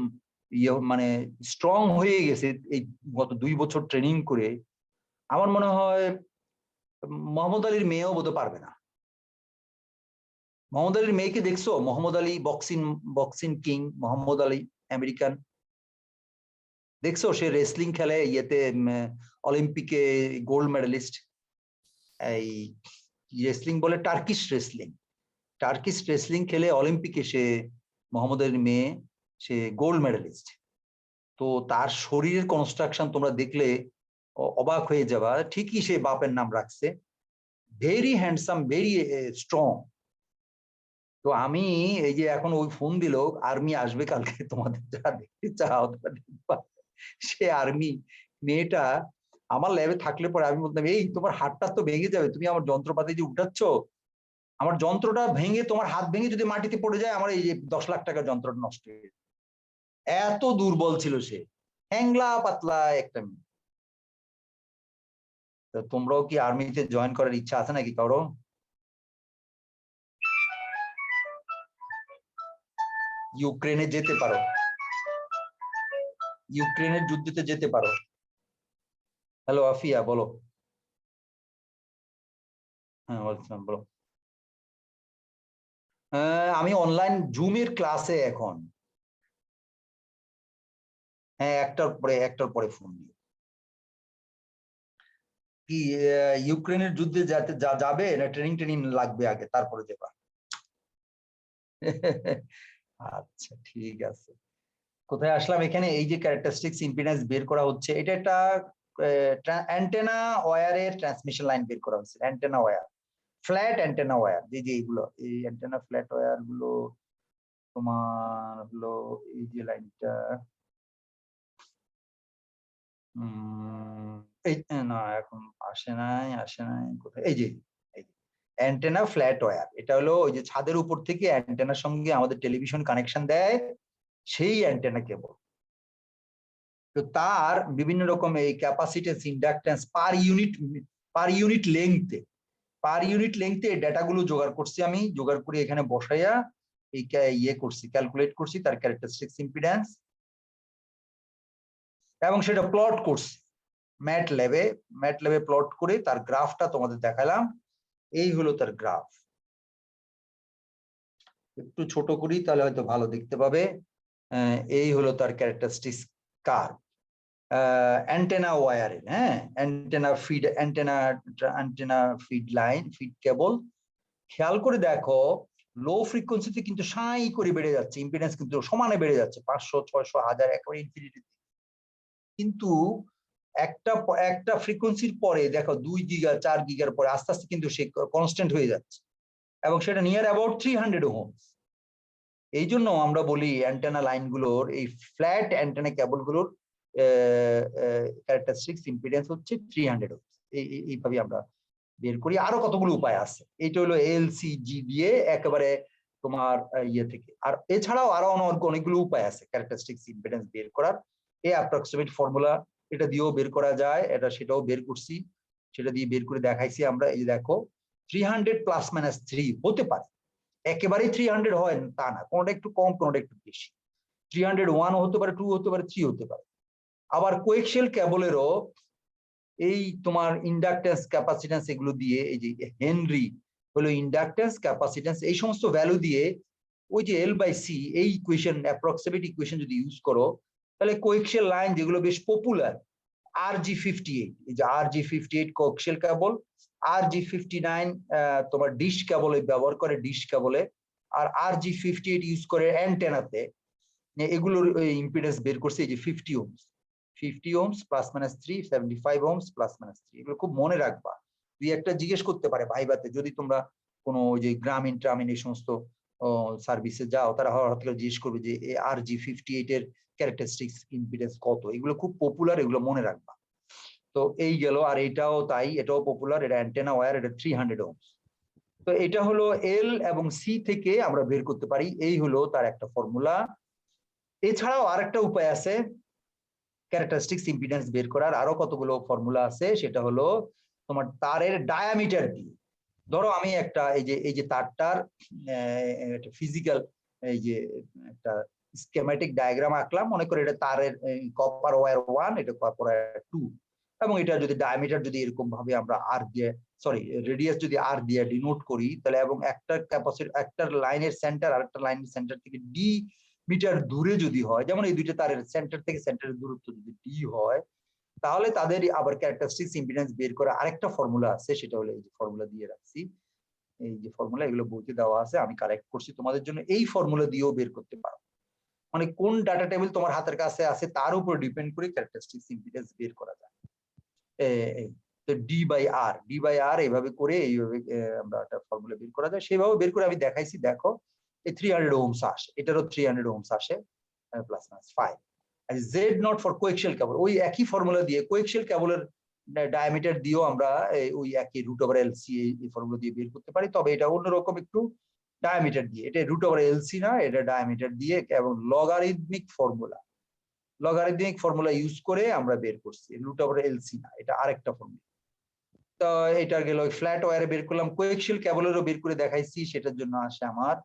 ইয়ে মানে স্ট্রং হয়ে গেছে এই গত 2 বছর ট্রেনিং করে, আমার মনে হয় মোহাম্মদ আলীর মেয়েও বোধহয় পারবে না। মোহাম্মদ আলীর মেয়েকে দেখছো? Mohammad Ali boxing king Mohammad Ali, American. দেখছো সে রেসলিং খেলে, ইয়েতে অলিম্পিকে গোল্ড মেডেলিস্ট। এই রেসলিং বলে টার্কিশ রেসলিং খেলে অলিম্পিকে সে, মোহাম্মদ আলীর মেয়ে, সে গোল্ড মেডেলিস্ট। তো তার শরীরের কনস্ট্রাকশন তোমরা দেখলে অবাক হয়ে যাবা। ঠিকই সে বাপের নাম রাখছে, ভেরি হ্যান্ডসাম, ভেরি স্ট্রং। তো আমি এই যে এখন ওই ফোন দিল, আর্মি আসবে কালকে, তোমাদের যারা দেখতে চাও সে আর্মি মেয়েটা আমার ল্যাবে থাকলে পরে আমি বলতাম, এই তোমার হাতটা তো ভেঙে যাবে, তুমি আমার যন্ত্রপাতি যে উঠাচ্ছ, আমার যন্ত্রটা ভেঙে, তোমার হাত ভেঙে যদি মাটিতে পড়ে যায়, আমার এই যে 10 লাখ টাকার যন্ত্রটা নষ্ট হয়ে যাবে। এত দুর্বল ছিল সে, হ্যাংলা পাতলা একটা মেয়ে। তো তোমরাও কি আর্মিতে জয়েন করার ইচ্ছা আছে নাকি কারো? ইউক্রেনে যেতে পারো। ইউক্রেনের যুদ্ধে যেতে পারো। হ্যালো আফিয়া, বলো। হ্যাঁ বলছিলাম, বলো। আমি অনলাইন জুমের ক্লাসে এখন। হ্যাঁ, একটার পরে ফোন দিও। কি ইউক্রেনের যুদ্ধে যাবে না ট্রেনিং লাগবে আগে তারপরে যাবা? আচ্ছা ঠিক আছে। কোথায় আসলাম? এখানে এই যে ক্যারেক্টারিস্টিক্স ইম্পিডেন্স বের করা হচ্ছে, এটা একটা অ্যান্টেনা ওয়্যারের ট্রান্সমিশন লাইন বের করা হচ্ছে। Antenna wire, flat antenna wire, যে এইগুলো, এই অ্যান্টেনা ফ্ল্যাট ওয়্যার গুলো তোমার হলো এই যে লাইনটা, এই না এখন আসে নাই কোথায়, এই যে অ্যান্টেনা ফ্ল্যাট ওয়্যার। এটা হলো ওই যে ছাদের উপর থেকে অ্যান্টেনার সঙ্গে আমাদের টেলিভিশন কানেকশন দেয় সেই অ্যান্টেনা কেবল। তো তার বিভিন্ন রকম এই ক্যাপাসিটেন্স, ইন্ডাকটেন্স পার ইউনিট লেংথে, এই ডেটাগুলো জোগাড় করছি আমি, জোগাড় করে এখানে বসাইয়া এই করছি, ক্যালকুলেট করছি তার ক্যারেক্টারিস্টিক্স ইম্পিডেন্স, এবং সেটা প্লট করছি ম্যাট ল্যাবে প্লট করে তার গ্রাফটা তোমাদের দেখালাম। এই হলো তার গ্রাফ। একটু ছোট করি তাহলে হয়তো ভালো দেখতে পাবে। এই হলো তার ক্যারেক্টারিস্টিক্স কার্ভ অ্যান্টেনা ওয়্যারের। হ্যাঁ, antenna feed line, feed cable. খেয়াল করে দেখো লো ফ্রিকোয়েন্সিতে কিন্তু সাই করে বেড়ে যাচ্ছে, ইম্পিডেন্স কিন্তু সমানে বেড়ে যাচ্ছে, 500, 600, 1000 একেবারে ইনফিনিটি। কিন্তু একটা ফ্রিকোয়েন্সির পরে দেখো 2 গিগা 4 গিগার পরে আস্তে আস্তে কিন্তু সে কনস্ট্যান্ট হয়ে যাচ্ছে, এবং সেটা নিয়ার অ্যাবাউট 300 ওহমস। এই জন্য আমরা বলি অ্যান্টেনা লাইনগুলোর, এই ফ্ল্যাট অ্যান্টেনা কেবলগুলোর ক্যারেক্টারিস্টিক্স ইম্পিডেন্স হচ্ছে 300 ওহমস। এইভাবে আমরা বের করি। আরো কতগুলো উপায় আছে, এটা হলো এলসিজি দিয়ে একেবারে তোমার ইয়ে থেকে। আর এছাড়াও আরো অনেকগুলো উপায় আছে ক্যারেক্টারিস্টিক্স ইম্পিডেন্স বের করার। এই অ্যাপ্রক্সিমেট ফর্মুলা এটা দিয়েও বের করা যায়, সেটাও বের করছি, সেটা দিয়ে বের করে দেখাইছি আমরা। এই দেখো 300 ± 3 হতে পারে, একেবারেই 300 হয় তা না, কোনটা একটু কম কোনটা একটু বেশি। 301 হতে পারে, 2 হতে পারে, 3 হতে পারে। আবার কোয়েক্সিয়াল কেবলেরও এই তোমার ইন্ডাকটেন্স, ক্যাপাসিটেন্স এগুলো দিয়ে, এই যে হেনরি হলো ইন্ডাকটেন্স, ক্যাপাসিটেন্স, এই সমস্ত ভ্যালু দিয়ে ওই যে L/C এই ইকুয়েশন, অ্যাপ্রক্সিমেট ইকুয়েশন যদি ইউজ করো, তাহলে কোয়েক্সিয়াল লাইন যেগুলো বেশ পপুলার, RG58, এই যে RG58 কোয়েক্সিয়াল কেবল, RG59 তোমার ডিশ কেবলে ব্যবহার করে, ডিশ কেবলে, আর RG58 ইউজ করে অ্যান্টেনাতে। এগুলোর ইম্পিডেন্স বের করছে এই যে 50 ওহমস, 50 ওহমস ±3, 75 ওহমস ±3। এগুলো খুব মনে রাখবা, দুই একটা জিজ্ঞেস করতে পারে ভাইবাতে, যদি তোমরা কোনো ওই যে গ্রামীণ ট্রামীণ এই সমস্ত সার্ভিসে যাও, তারা হঠাৎ করে জিজ্ঞেস করবে যে RG58 এর ক্যারেক্টারিস্টিক্স ইম্পিডেন্স কত। এগুলো খুব পপুলার, এগুলো মনে রাখবা। তো এই গেল। আর এটাও তাই, এটাও পপুলার, এটা অ্যান্টেনা ওয়্যার, এটা 300 ওহমস। তো এটা হলো এল এবং সি থেকে আমরা বের করতে পারি, এই হলো তার একটা ফর্মুলা। এছাড়াও আরেকটা উপায় আছে ক্যারেক্টারিস্টিক্স ইম্পিডেন্স বের করার, আরো কতগুলো ফর্মুলা আছে। সেটা হলো তোমার তারের ডায়ামিটার দিয়ে। ধরো আমি একটা এই যে তারটার ফিজিক্যাল এই যে একটা স্কেমেটিক ডায়াগ্রাম আঁকলাম, মনে করে এটা তারের কপার ওয়্যার 1, এটা কপার ওয়্যার 2, এবং এটা যদি ডায়ামিটার যদি এরকম ভাবে আমরা আর দিয়ে, সরি রেডিয়াস যদি আর দিয়ে ডিনোট করি, তাহলে এবং একটা ক্যাপাসিটি, একটা লাইনের সেন্টার আরেকটা লাইনের সেন্টার থেকে ডি মিটার দূরে যদি হয়, যেমন এই দুইটা তারের সেন্টার থেকে সেন্টারের দূরত্ব যদি ডি হয়, তাহলে তাদের আবার ক্যারেক্টারিস্টিক্স ইম্পিডেন্স বের করা আরেকটা ফর্মুলা আছে। সেটা হলো এই যে ফর্মুলা দিয়ে রাখছি, এই যে ফর্মুলা, এগুলো বইতে দেওয়া আছে, আমি কালেক্ট করছি তোমাদের জন্য। এই ফর্মুলা দিয়েও বের করতে পারো, মানে কোন ডাটা টেবিল তোমার হাতের কাছে আছে তার উপর ডিপেন্ড করে ক্যারেক্টারিস্টিক্স ইম্পিডেন্স বের করা যায়। তো ডি/আর এইভাবে করে এইভাবে আমরা একটা ফর্মুলা বের করা যায়, সেইভাবে বের করে আমি দেখাইছি। দেখো এই 300 ওহমস আসে, এটারও 300 ওহমস আসে ±5। জেড নট ফর কোয়েক্সিয়াল কেবল, ওই একই ফর্মুলা দিয়ে কোয়েক্সিয়াল কেবলের ডায়ামিটার দিয়েও আমরা ওই একই √LC এই ফর্মুলা দিয়ে বের করতে পারি, তবে এটা অন্যরকম একটু ডায়ামিটার দিয়ে। এটা √LC না, এটা ডায়ামিটার দিয়ে, এবং লগারিদমিক ফর্মুলা ইউজ করে আমরা বের করছি, √LC না, এটা আরেকটা ফর্মুলা। তো এটা গেল ফ্ল্যাট ওয়্যারে বের করলাম। কোয়েক্সিয়াল কেবলেরও বের করে দেখাইছি, সেটার জন্য আসে আমার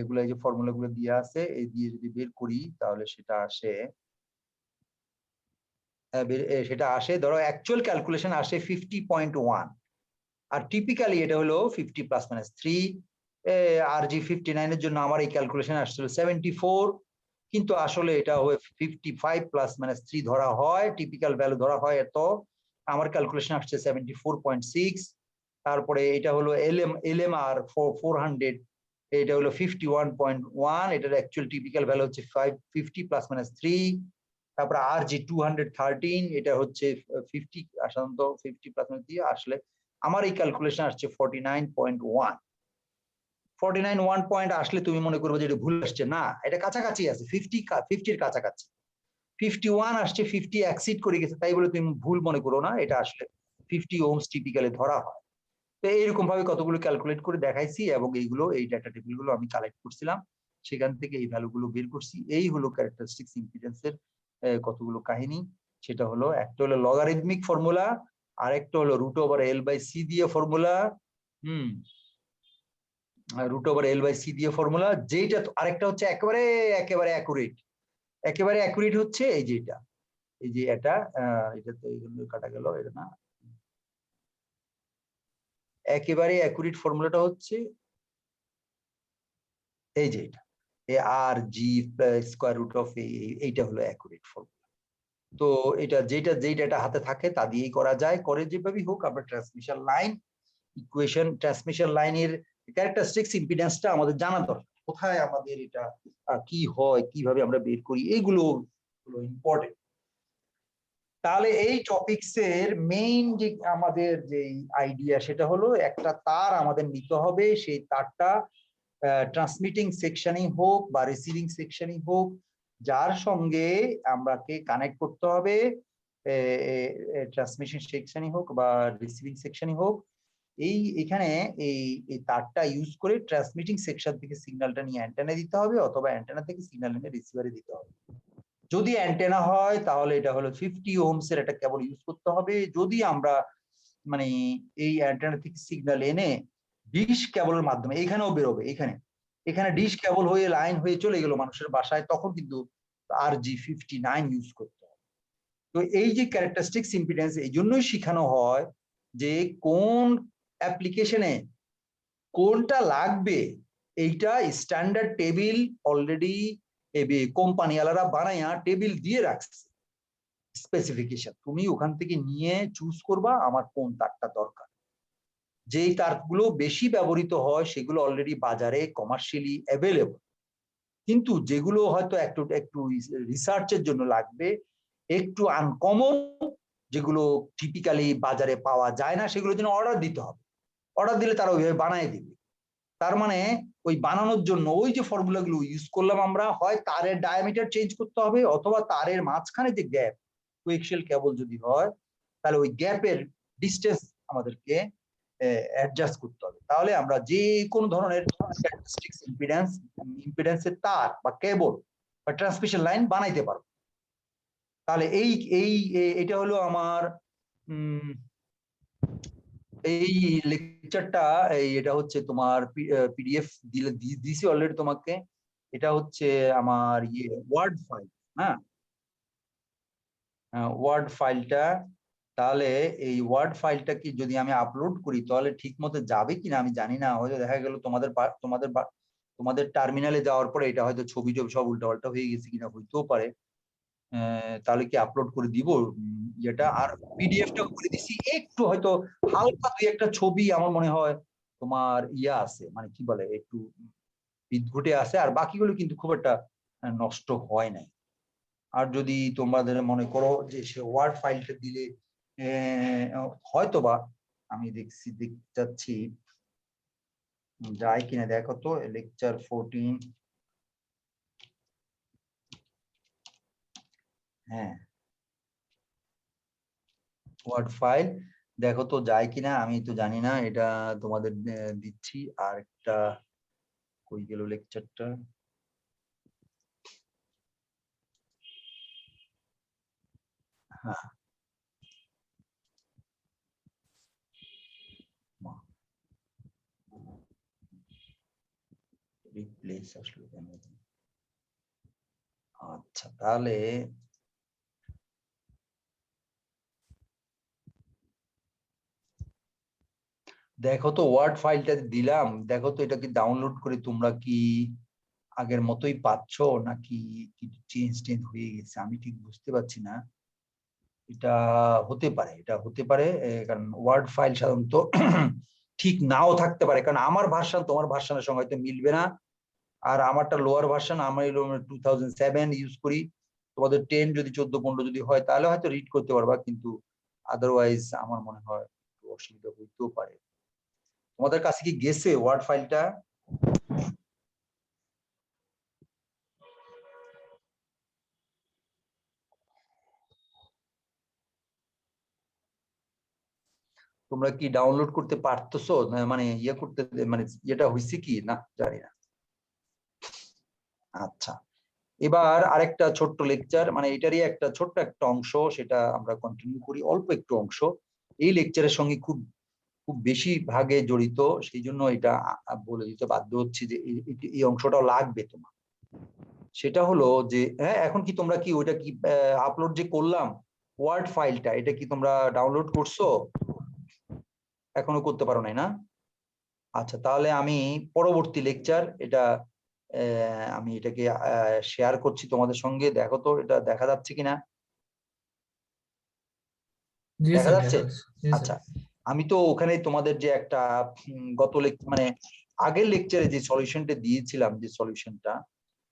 এগুলো এই যে ফর্মুলা গুলো দিয়ে আছে, এই দিয়ে যদি বের করি তাহলে সেটা আসে ধরো অ্যাকচুয়াল ক্যালকুলেশন আসে 50.1, আর টিপিক্যালি এটা হলো 50 প্লাস মাইনাস 3। আর জি 59 এর জন্য আমার এই ক্যালকুলেশন আসছিল 74, কিন্তু আসলে এটা 55 প্লাস মাইনাস 3 ধরা হয়, টিপিক্যাল ভ্যালু ধরা হয় এত, আমার ক্যালকুলেশন আসছে 74.6। তারপরে এটা হলো এলএমআর 400, এটা হলো 51.1, এটার অ্যাকচুয়াল টিপিক্যাল ভ্যালু হচ্ছে 50 প্লাস মাইনাস 3। তারপরে আর জি 213, এটা হচ্ছে 50, সাধারণত 50 প্লাস মাইনাস 3 আসলে আমার এই ক্যালকুলেশন আসছে 49.1। 49.1 পয়েন্ট আসলে তুমি মনে করবে যে এটা ভুল আসছে, না, এটা কাছাকাছি আছে, 50-এর কাছাকাছি। 51 আসছে, 50 এক্সিড করে গেছে, তাই বলে তুমি ভুল মনে করো না, এটা আসলে 50 ওহমস টিপিক্যালি ধরা হয়। তো এইরকম ভাবে কতগুলো ক্যালকুলেট করে দেখাইছি, এবং এইগুলো এই ডাটা টেবিল গুলো আমি কালেক্ট করছিলাম, সেখান থেকে এই ভ্যালু গুলো বের করছি। এই হলো ক্যারেক্টারিস্টিক্স ইম্পিডেন্সের কতগুলো কাহিনী। সেটা হলো একটা হলো লগারিদমিক ফর্মুলা, আর একটা হলো √L/C দিয়ে ফর্মুলা, √L/C দিয়ে ফর্মুলা, যেটা আরেকটা হচ্ছে একেবারে একেবারে অ্যাকুরেট। একেবারে অ্যাকুরেট হচ্ছে এই যে এটা, এই যে এটা তো এইগুলো কাটা গেল, এটা না, একেবারে অ্যাকুরেট ফর্মুলাটা হচ্ছে এই যে এটা, আর জি স্কয়ার রুট অফ এইটা হলো অ্যাকুরেট ফর্মুলা। তো এটা যেই ডাটা হাতে থাকে তা দিয়েই করা যায়, করে যেভাবেই হোক। আমরা ট্রান্সমিশন লাইন ইকুয়েশন, ট্রান্সমিশন লাইনের ক্যারেক্টারিস্টিক্স ইম্পিডেন্সটা আমাদের জানা দরকার, কোথায় আমাদের এটা কি হয়, কিভাবে আমরা বের করি, এইগুলো হলো ইম্পর্টেন্ট। তাহলে এই টপিকস এর মেইন যে আমাদের যে আইডিয়া, সেটা হলো একটা তার আমাদের নিতে হবে, সেই তারটা ট্রান্সমিটিং সেকশনই হোক বা রিসিভিং সেকশনই হোক, যার সঙ্গে আমরাকে কানেক্ট করতে হবে, ট্রান্সমিশন সেকশনই হোক বা রিসিভিং সেকশনই হোক, এখানে এই তারটা ইউজ করে ট্রান্সমিটিং সেকশন থেকে সিগন্যালটা নিয়ে অ্যান্টেনা দিতে হবে, অথবা অ্যান্টেনা থেকে সিগন্যাল নিয়ে রিসিভারে দিতে হবে। যদি অ্যান্টেনা হয় তাহলে এটা হলো 50 ওহমস এর একটা কেবল ইউজ করতে হবে। যদি আমরা মানে এই অ্যান্টেনা থেকে সিগন্যাল এনে ডিশ কেবলের মাধ্যমে এখানেও বেরোবে, এখানে ডিশ কেবল হয়ে লাইন হয়ে চলে গেল মানুষের বাসায়, তখন কিন্তু RG59 ইউজ করতে হবে। তো এই যে ক্যারেক্টারিস্টিক্স ইম্পিডেন্স এই জন্যই শেখানো হয় যে কোন অ্যাপ্লিকেশনে কোনটা লাগবে, এইটা স্ট্যান্ডার্ড টেবিল অলরেডি কোম্পানিওয়ালারা বানাইয়া টেবিল দিয়ে রাখছে স্পেসিফিকেশন, তুমি ওখান থেকে নিয়ে চুজ করবা আমার কোন তারটা দরকার। যেই তারগুলো বেশি ব্যবহৃত হয় সেগুলো অলরেডি বাজারে কমার্শিয়ালি অ্যাভেলেবল, কিন্তু যেগুলো হয়তো একটু একটু রিসার্চের জন্য লাগবে, একটু আনকমন, যেগুলো টিপিক্যালি বাজারে পাওয়া যায় না, সেগুলোর জন্য অর্ডার দিতে হবে। অর্ডার দিলে তারা ওইভাবে বানায় দিবে। তার মানে ওই বানানোর জন্য ওই যে ফর্মুলা গুলো ইউজ করলাম আমরা, হয় তারের ডায়ামিটার চেঞ্জ করতে হবে, অথবা তারের মাঝখানে যে গ্যাপ, কোয়েক্সিয়াল কেবল যদি হয় তাহলে ওই গ্যাপের ডিসটেন্স আমাদেরকে অ্যাডজাস্ট করতে হবে। তাহলে আমরা যে কোনো ধরনের ক্যারেক্টারিস্টিক্স ইম্পিডেন্সের তার বা কেবল বা ট্রান্সমিশন লাইন বানাইতে পারবো। তাহলে এটা হলো আমার এই লেকচারটা, এটা হচ্ছে তোমার পিডিএফ দিছি অলরেডি তোমাকে। এটা হচ্ছে আমার ওয়ার্ড ফাইল, হ্যাঁ, ওয়ার্ড ফাইলটা। তাহলে এই ওয়ার্ড ফাইলটা কি যদি আমি আপলোড করি তাহলে ঠিক মতো যাবে কিনা আমি জানি না, হয়তো দেখা গেল তোমাদের টার্মিনালে যাওয়ার পরে এটা হয়তো ছবি সব উল্টাপাল্টা হয়ে গেছে কিনা, হইতেও পারে। তাহলে কি আপলোড করে দিব যেটা, আর পিডিএফটা করে দিছি, একটু হয়তো হালকা দুই একটা ছবি আমার মনে হয় তোমার আছে, মানে কি বলে একটু বিদঘুটে আছে, আর বাকিগুলো কিন্তু খুব একটা নষ্ট হয় নাই। আর যদি তোমাদের মনে করো যে সে ওয়ার্ড ফাইলটা দিলে হয়তোবা আমি দেখতে যাচ্ছি যায় কিনা, দেখো তো লেকচার 14, হ্যাঁ ওয়ার্ড ফাইল দেখো তো যায় কিনা, আমি তো জানি না, এটা তোমাদের দিচ্ছি। আর একটা কই গেল লেকচারটা, হ্যাঁ রিপ্লেস আসলে কেন? আচ্ছা তাহলে দেখো তো ওয়ার্ড ফাইলটা দিলাম, দেখো তো এটা কি ডাউনলোড করে তোমরা কি আগের মতোই পাচ্ছ নাকি কিছু চেঞ্জ হয়ে গেছে? আমি ঠিক বুঝতে পারছি না। এটা হতে পারে, এটা হতে পারে, কারণ ওয়ার্ড ফাইল সাধারণত ঠিক নাও থাকতে পারে, কারণ আমার ভার্সন তোমার ভার্সনের সঙ্গে হয়তো মিলবে না। আর আমারটা লোয়ার ভার্সন, আমি 2007 ইউজ করি, তোমাদের 10 যদি 14-15 যদি হয় তাহলে হয়তো রিড করতে পারবা, কিন্তু আদারওয়াইজ আমার মনে হয় একটু অসুবিধা হইতেও পারে। তোমাদের কাছে কি গেছে ওয়ার্ড ফাইলটা? তোমরা কি ডাউনলোড করতে পারতেছো না, মানে ইয়ে করতে, মানে এটা হয়েছে কি না জানি না। আচ্ছা, এবার আরেকটা ছোট্ট লেকচার, মানে এটারই একটা ছোট্ট একটা অংশ, সেটা আমরা কন্টিনিউ করি, অল্প একটু অংশ এই লেকচারের সঙ্গে খুব খুব বেশি ভাগে জড়িত, সেই জন্য এটা বলে দিতে বাধ্য হচ্ছি যে এই অংশটাও লাগবে তোমার। সেটা হলো যে হ্যাঁ, এখন কি তোমরা কি ওইটা কি আপলোড যে করলাম ওয়ার্ড ফাইলটা, এটা কি তোমরা ডাউনলোড করছো? এখনো করতে পারো নাই না? আচ্ছা, তাহলে আমি পরবর্তী লেকচার এটা আমি এটাকে শেয়ার করছি তোমাদের সঙ্গে, দেখো তো এটা দেখা যাচ্ছে কিনা। জি দেখা স্যার, যাচ্ছে? দেখা যাচ্ছে। জি আচ্ছা, স্যার। আমি তো ওখানে তোমাদের যে একটা গত মানে আগের লেকচারে যে সলিউশনটা দিয়েছিলাম, যে সলিউশনটা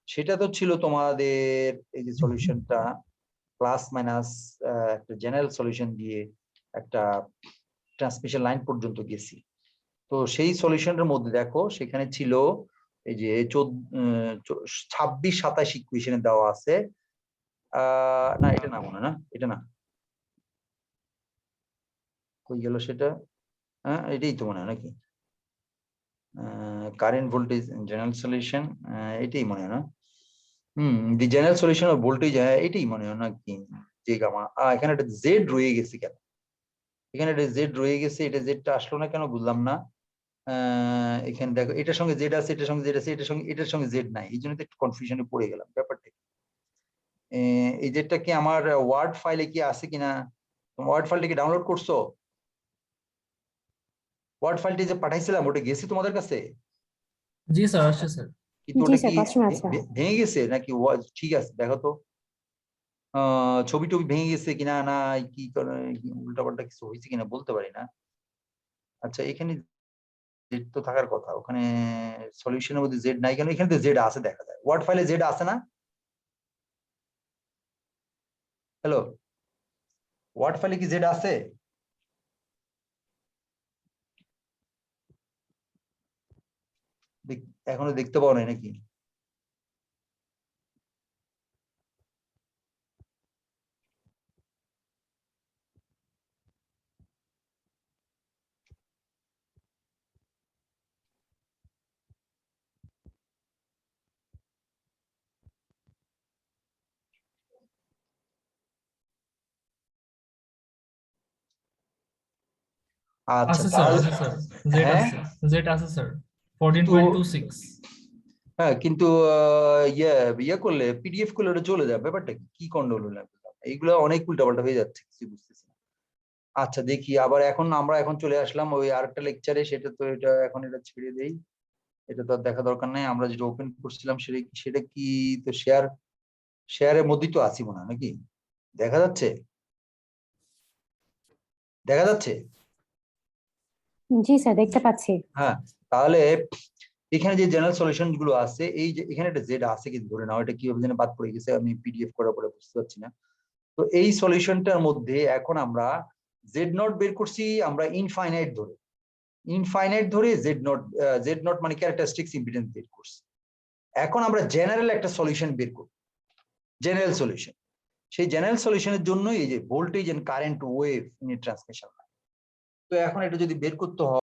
সেটা তো ছিল তোমাদের এই যে সলিউশনটা প্লাস মাইনাস একটা জেনারেল সলিউশন দিয়ে একটা ট্রান্সমিশন লাইন পর্যন্ত গেছি। তো সেই সলিউশনের মধ্যে দেখো সেখানে ছিল এই যে 26-27 ইকুয়েশনে দেওয়া আছে। না এটা না, মনে না, এটা না, কই গেল সেটা? হ্যাঁ এটাই তো মনে হয় নাকি, কারেন্ট ভোল্টেজ জেনারেল সলিউশন, এটাই মনে হয় না? The general solution of voltage, হ্যাঁ এটাই মনে হয় নাকি? যে গামা এখানে একটা জেড রয়ে গেছে কেন? এখানে একটা জেড রয়ে গেছে, এটা জেডটা আসলো না কেন বুঝলাম না। এখানে দেখো এটার সঙ্গে জেড আছে, এটার সঙ্গে জেড আছে, এটার সঙ্গে জেড নাই, এই জন্য তো একটু কনফিউশনে পড়ে গেলাম ব্যাপারটা। এই জেডটা কি আমার ওয়ার্ড ফাইলে কি আছে কিনা? তুমি ওয়ার্ড ফাইলটা কি ডাউনলোড করছো? ওয়ার্ড ফাইলটি যে পাঠাইছিলাম ওটা গেছে তোমাদের কাছে? জি স্যার, আসছে স্যার। কিন্তু জি ওটা স্যার, কি কাস্টমার আছে। ভেঙে গেছে নাকি? ঠিক আছে দেখো তো, ছবি টবি ভেঙে গেছে কিনা, না কি উল্টাপাল্টা কিছু হয়েছে কিনা বলতে পারি না। আচ্ছা, এখানে জেড তো থাকার কথা, ওখানে সলিউশনের মধ্যে জেড নাই কেন? এখানে তো জেড আছে দেখা যায়, ওয়ার্ড ফাইলে জেড আছে না? হ্যালো, ওয়ার্ড ফাইলে কি জেড আছে? এখনো দেখতে পাও নাই নাকি? আচ্ছা আছে স্যার, তাহলে আছে স্যার। জেড হ্যাঁ, আছে। জেড আছে স্যার। কিন্তু 14.26। হ্যাঁ কিন্তু ইয়ে ইয়ে করলে পিডিএফ করলে ওটা চলে যাবে, ব্যাপারটা কি কি গন্ডগোল হলো? এইগুলো অনেক উল্টাপাল্টা হয়ে যাচ্ছে, কিছু বুঝতেছি না। আচ্ছা দেখি, আবার আমরা এখন চলে আসলাম ওই আরেকটা লেকচারে, সেটা তো এটা এখন এটা ছেড়ে দেই, এটা তো আর দেখা দরকার নাই। আমরা যেটা ওপেন করছিলাম সেটা কি, তো শেয়ারের মধ্যেই তো আছি মনে হয় নাকি? দেখা যাচ্ছে? দেখা যাচ্ছে? জি স্যার, দেখতে পাচ্ছি। হ্যাঁ, তাহলে এখানে যে জেনারেল সলিউশন গুলো আছে, এই যে এখানে একটা জেড আছে কিন্তু ধরে নাও, এটা কিভাবে যেন বাদ পড়ে গেছে, আমি পিডিএফ করার পরে বুঝতে পারছি না। তো এই সলিউশনটার মধ্যে এখন আমরা জেড নট বের করছি আমরা ইনফাইনাইট ধরে জেড নট মানে ক্যারেক্টারিস্টিক্স ইম্পিডেন্স বের করছি। এখন আমরা জেনারেল একটা সলিউশন বের করব, জেনারেল সলিউশন। সেই জেনারেল সলিউশনের জন্য এই যে voltage and current wave in transmission. তো এখন এটা যদি বের করতে হয়,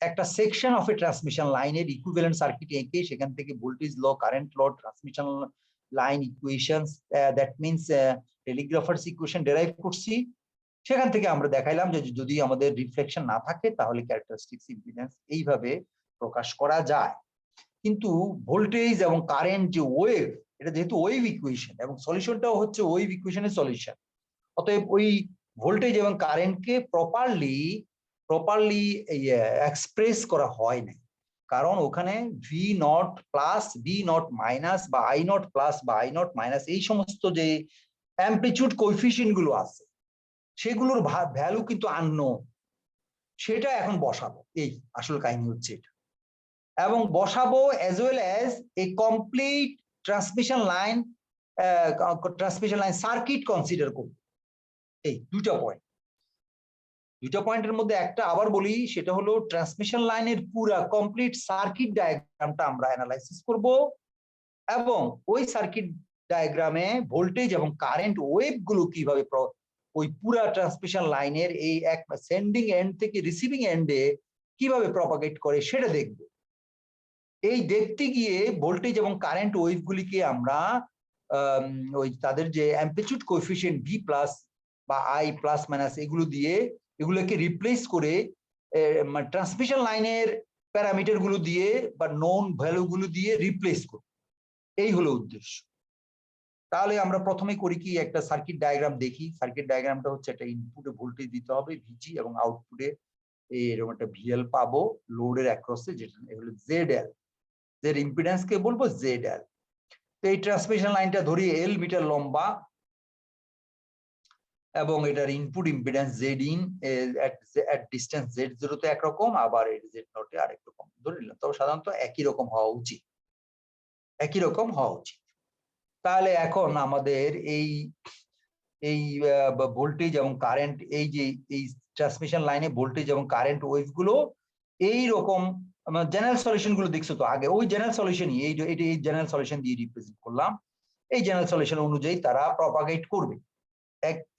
একটা সেকশন অফ এ ট্রান্সমিশন লাইনের ইকুইভ্যালেন্ট সার্কিট এঁকে সেখান থেকে voltage law, current law, transmission line equations, that means telegrapher's equation derive করছি। সেখান থেকে আমরা দেখাইলাম যে যদি আমাদের রিফ্লেকশন না থাকে তাহলে ক্যারেক্টারিস্টিক্স ইম্পিডেন্স এইভাবে প্রকাশ করা যায়। কিন্তু ভোল্টেজ এবং কারেন্ট যে ওয়েভ, এটা যেহেতু ওয়েভ ইকুয়েশন এবং সলিউশনটাও হচ্ছে ওয়েভ ইকুয়েশনের সলিউশন, অতএব ওই ভোল্টেজ এবং কারেন্টকে প্রপারলি এক্সপ্রেস করা হয় না, কারণ ওখানে V naught plus, V naught minus বা আই নট প্লাস বা আই নট মাইনাস এই সমস্ত যে অ্যামপ্লিটিউড কোএফিসিয়েন্ট গুলো আছে সেগুলোর ভ্যালু কিন্তু আননোন। সেটা এখন বসাবো, এই আসল কাহিনী হচ্ছে এটা। এবং বসাবো as well as a complete transmission line circuit consider করব। এই দুইটা পয়েন্টের মধ্যে একটা আবার বলি, সেটা হলো ট্রান্সমিশন লাইনের পুরা কমপ্লিট সার্কিট ডায়াগ্রামটা আমরা অ্যানালাইসিস করব এবং ওই সার্কিট ডায়াগ্রামে ভোল্টেজ এবং কারেন্ট ওয়েভ গুলো কিভাবে ওই পুরা ট্রান্সমিশন লাইনের এই এক সেন্ডিং এন্ড থেকে রিসিভিং এন্ডে কিভাবে প্রপাগেট করে সেটা দেখব। এই দেখতে গিয়ে ভোল্টেজ এবং কারেন্ট ওয়েভ গুলিকে আমরা ওই তাদের যে অ্যামপ্লিটিউড কোএফিসিয়েন্ট ভি প্লাস বা আই প্লাস মাইনাস এগুলো দিয়ে এগুলোকে রিপ্লেস করে ট্রান্সমিশন লাইনের প্যারামিটার গুলো দিয়ে বা নোন ভ্যালু গুলো দিয়ে রিপ্লেস করব, এই হলো উদ্দেশ্য। তাহলে আমরা প্রথমে করি কি, একটা সার্কিট ডায়াগ্রাম দেখি। সার্কিট ডায়াগ্রামটা হচ্ছে একটা ইনপুটে ভোল্টেজ দিতে হবে ভিজি এবং আউটপুটে এরকম একটা ভিএল পাবো লোডের অ্যাক্রসে, যেটা হলো জেড-এল, জেড ইম্পিডেন্স কে বলবো জেড-এল। তো এই ট্রান্সমিশন লাইনটা ধরি এল মিটার লম্বা এবং এটার input impedance Z in at distance Z zero তে একরকম, আবার এর জেড নটে আরেক রকম ধরে নিলাম, তবে সাধারণত একই রকম হওয়া উচিত। তাহলে এখন আমাদের এই ভোল্টেজ এবং কারেন্ট, এই যে এই ট্রান্সমিশন লাইনে ভোল্টেজ এবং কারেন্ট ওয়েভ গুলো এই রকম জেনারেল সলিউশন গুলো দেখছো তো আগে, ওই জেনারেল সলিউশনই এই জেনারেল সলিউশন দিয়ে রিপ্রেজেন্ট করলাম। এই জেনারেল সলিউশন অনুযায়ী তারা প্রপাগেট করবে,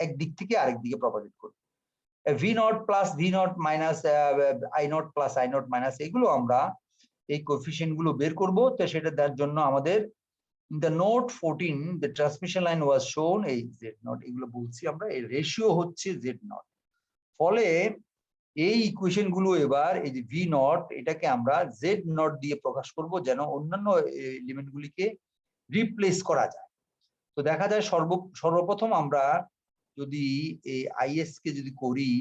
এক দিক থেকে আরেক দিকে প্রপাগেট করবে। V naught plus V naught minus I naught plus I naught minus এগুলো আমরা এই কোএফিসিয়েন্ট গুলো বের করব। তো সেটা দেওয়ার জন্য আমাদের in the note 14 the transmission line was shown এই z0, এগুলো বলছি আমরা, এই রেশিও হচ্ছে z0। ফলে এই ইকুয়েশন গুলো এবার এই যে ভি নট এটাকে আমরা z0 দিয়ে প্রকাশ করব যেন অন্যান্য এলিমেন্ট গুলিকে রিপ্লেস করা যায়। তো দেখা যায় সর্বপ্রথম আমরা যদি এই আইএস কে যদি করি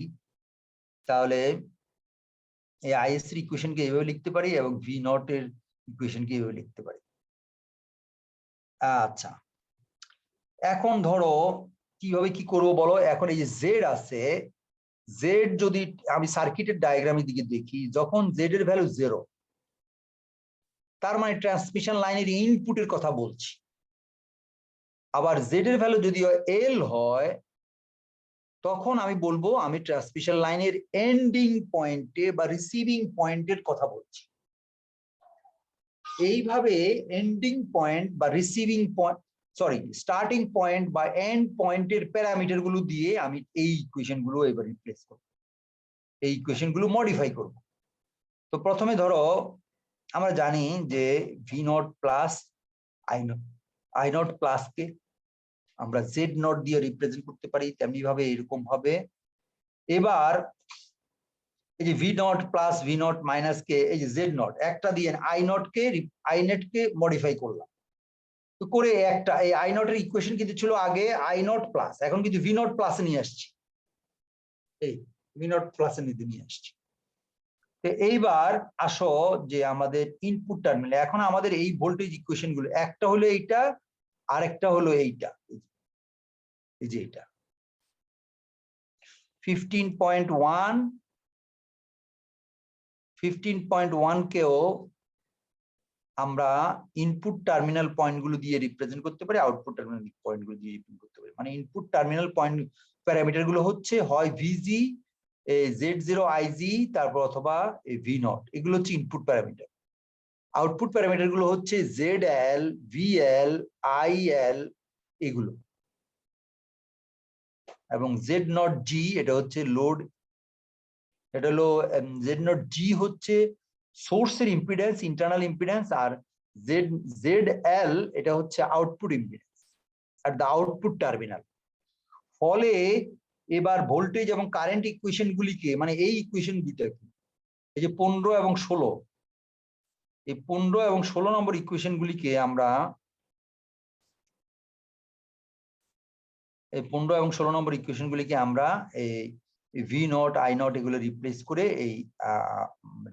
তাহলে এই আইএস এর ইকুয়েশন কে এইভাবে লিখতে পারি এবং ভি নট এর ইকুয়েশন কে এইভাবে লিখতে পারি। আচ্ছা, এখন ধরো কিভাবে কি করব বলো। এখন এই যে জেড আছে, জেড যদি আমি সার্কিটের ডায়াগ্রামের দিকে দেখি, যখন জেড এর ভ্যালু 0, তার মানে ট্রান্সমিশন লাইনের ইনপুটের কথা বলছি। আবার জেড এর ভ্যালু যদি এল হয়, তখন আমি বলবো আমি ট্রান্সমিশন লাইনের এন্ডিং পয়েন্টে বা রিসিভিং পয়েন্টের কথা বলছি। এইভাবে এন্ডিং পয়েন্ট বা রিসিভিং পয়েন্ট, স্টার্টিং পয়েন্ট বা এন্ড পয়েন্টের প্যারামিটার গুলো দিয়ে আমি এই ইকুয়েশন গুলো এবার রিপ্লেস করব, এই ইকুয়েশন গুলো মডিফাই করব। তো প্রথমে ধরো আমরা জানি যে V naught plus I naught plus কে আমরা জেড নট দিয়ে রিপ্রেজেন্ট করতে পারি, তেমনি ভাবে এরকম ভাবে। এবার এই যে V naught plus V naught minus কে এই যে জেড নট একটা দিয়ে আই নেট কে মডিফাই করলাম। তো করে একটা এই আই নট এর ইকুয়েশন কিন্তু ছিল আগে আই নট প্লাস, এখন কিন্তু ভি নট প্লাস নিয়ে আসছি, এই ভি নট প্লাস নিয়ে আসছি। তো এইবার আসো যে আমাদের ইনপুট টার্মিনাল, এখন আমাদের এই ভোল্টেজ ইকুয়েশন গুলো একটা হলো এইটা, আরেকটা হলো এইটা, এই যে এটা 15.1 কেও আমরা ইনপুট টার্মিনাল পয়েন্ট গুলো দিয়ে রিপ্রেজেন্ট করতে পারি, আউটপুট টার্মিনাল পয়েন্ট গুলো দিয়ে রিপ্রেজেন্ট করতে পারি। মানে ইনপুট টার্মিনাল পয়েন্ট প্যারামিটার গুলো হচ্ছে হয় ভিজি, Z0 IG, তারপর অথবা ভি নট, এগুলো হচ্ছে ইনপুট প্যারামিটার। আউটপুট প্যারামিটার গুলো হচ্ছে ZL, VL, IL এগুলো, এবং Z0 G এটা হচ্ছে লোড এটা হলো জেড নট জি হচ্ছে সোর্সের ইম্পিডেন্স, ইন্টারনাল ইম্পিডেন্স, আর জেড এল এটা হচ্ছে output impedance are the output terminal. ফলে এবার ভোল্টেজ এবং কারেন্ট ইকুয়েশন গুলিকে, মানে এই ইকুয়েশন দুইটা কি, এই যে 15 এবং 16, এই 15 এবং 16 নম্বর ইকুয়েশন গুলিকে আমরা, এই 15 এবং 16 নম্বর ইকুয়েশন গুলিকে আমরা এই ভি নট আই নট এগুলো রিপ্লেস করে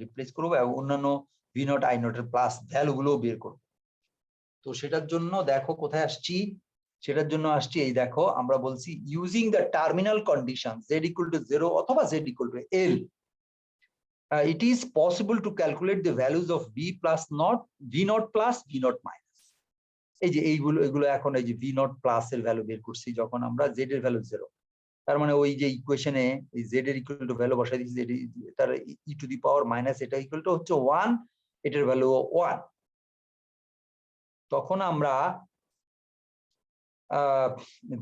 রিপ্লেস করবো এবং অন্যান্য ভি নট আই নট এর প্লাস ভ্যালু গুলো বের করবো। তো সেটার জন্য দেখো কোথায় আসছি, সেটার জন্য আসছি এই দেখো, আমরা বলছি using the terminal condition Z equal two 0 অথবা Z equal to L, it is possible to calculate the values of v plus not v not plus v not minus। এই যে এগুলো এখন এই যে v not plus এর value বের করছি যখন আমরা z এর ভ্যালু 0, তার মানে ওই যে ইকুয়েশনে এই z এর ইকুয়াল টু ভ্যালু বসাই দিয়েছি, তার e to the power minus এটা ইকুয়াল টু হচ্ছে 1, এটার ভ্যালু 1। তখন আমরা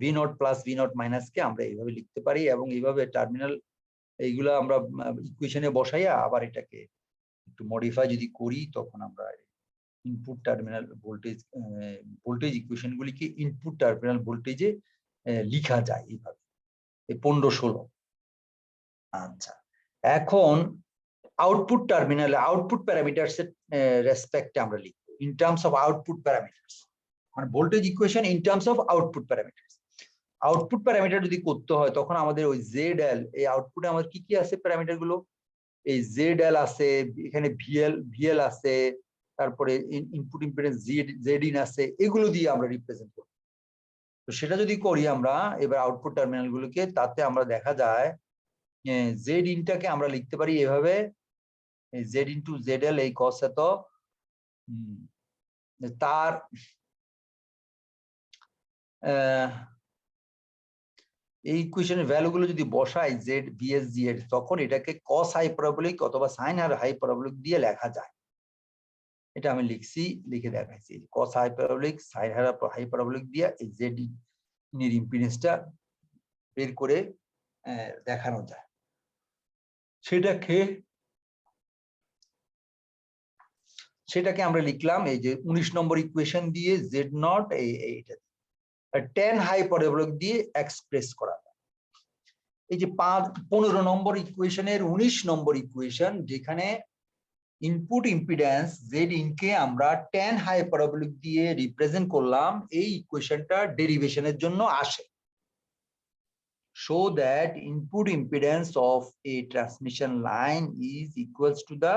v not plus v not minus কে আমরা এইভাবে লিখতে পারি এবং এইভাবে টার্মিনাল এইগুলো আমরা ইকুয়েশনে বসাইয়া আবার এটাকে একটু মডিফাই যদি করি তখন আমরা ইনপুট টার্মিনাল ভোল্টেজ ইকুয়েশন গুলিকে ইনপুট টার্মিনাল ভোল্টেজে লিখা যায় এইভাবে, এই 15-16। আচ্ছা, এখন আউটপুট টার্মিনালে আউটপুট প্যারামিটারস এর রেসপেক্টে আমরা লিখবো in terms of output parameters, মানে voltage equation in terms of output parameters. Output parameter যদি করতে হয় তখন আমাদের ওই জেড এল, এই আউটপুটে আমাদের কি কি আছে প্যারামিটার গুলো, এই জেড এল আছে, এখানে ভিএল আছে, তারপরে ইনপুট ইম্পিডেন্স জেড ইন আছে, এগুলো দিয়ে আমরা রিপ্রেজেন্ট করব। তো সেটা যদি করি আমরা এবার আউটপুট টার্মিনাল গুলোকে, তাতে আমরা দেখা যায় জেড ইনটাকে আমরা লিখতে পারি এভাবে, জেড ইনটু জেড এল এই কস এত, তার এই ইকুয়েশনের ভ্যালু গুলো যদি বসাই জেড ভিএস জি এর, তখন এটাকে কস হাইপারবোলিক অথবা সাইন হাইপারবোলিক দিয়ে লেখা যায়। এটা আমি লিখছি, লিখে দেখাইছি, কস হাইপারবোলিক সাইন হাইপারবোলিক দিয়ে এই জেড এর ইম্পিডেন্সটা বের করে দেখানো যায়। সেটাকে আমরা লিখলাম এই যে 19 নম্বর ইকুয়েশন দিয়ে জেড নট এইটা 10 হাইপারবোলিক দিয়ে এক্সপ্রেস করা যায়। এই যে 15 নম্বর ইকুয়েশনের 19 নম্বর ইকুয়েশন, যেখানে ইনপুট ইম্পিডেন্স জেড ইনকে আমরা 10 হাইপারবোলিক দিয়ে রিপ্রেজেন্ট করলাম, এই ইকুয়েশনটা ডেরিভেশনের জন্য আসে। Show that input impedance of a transmission line is equals to the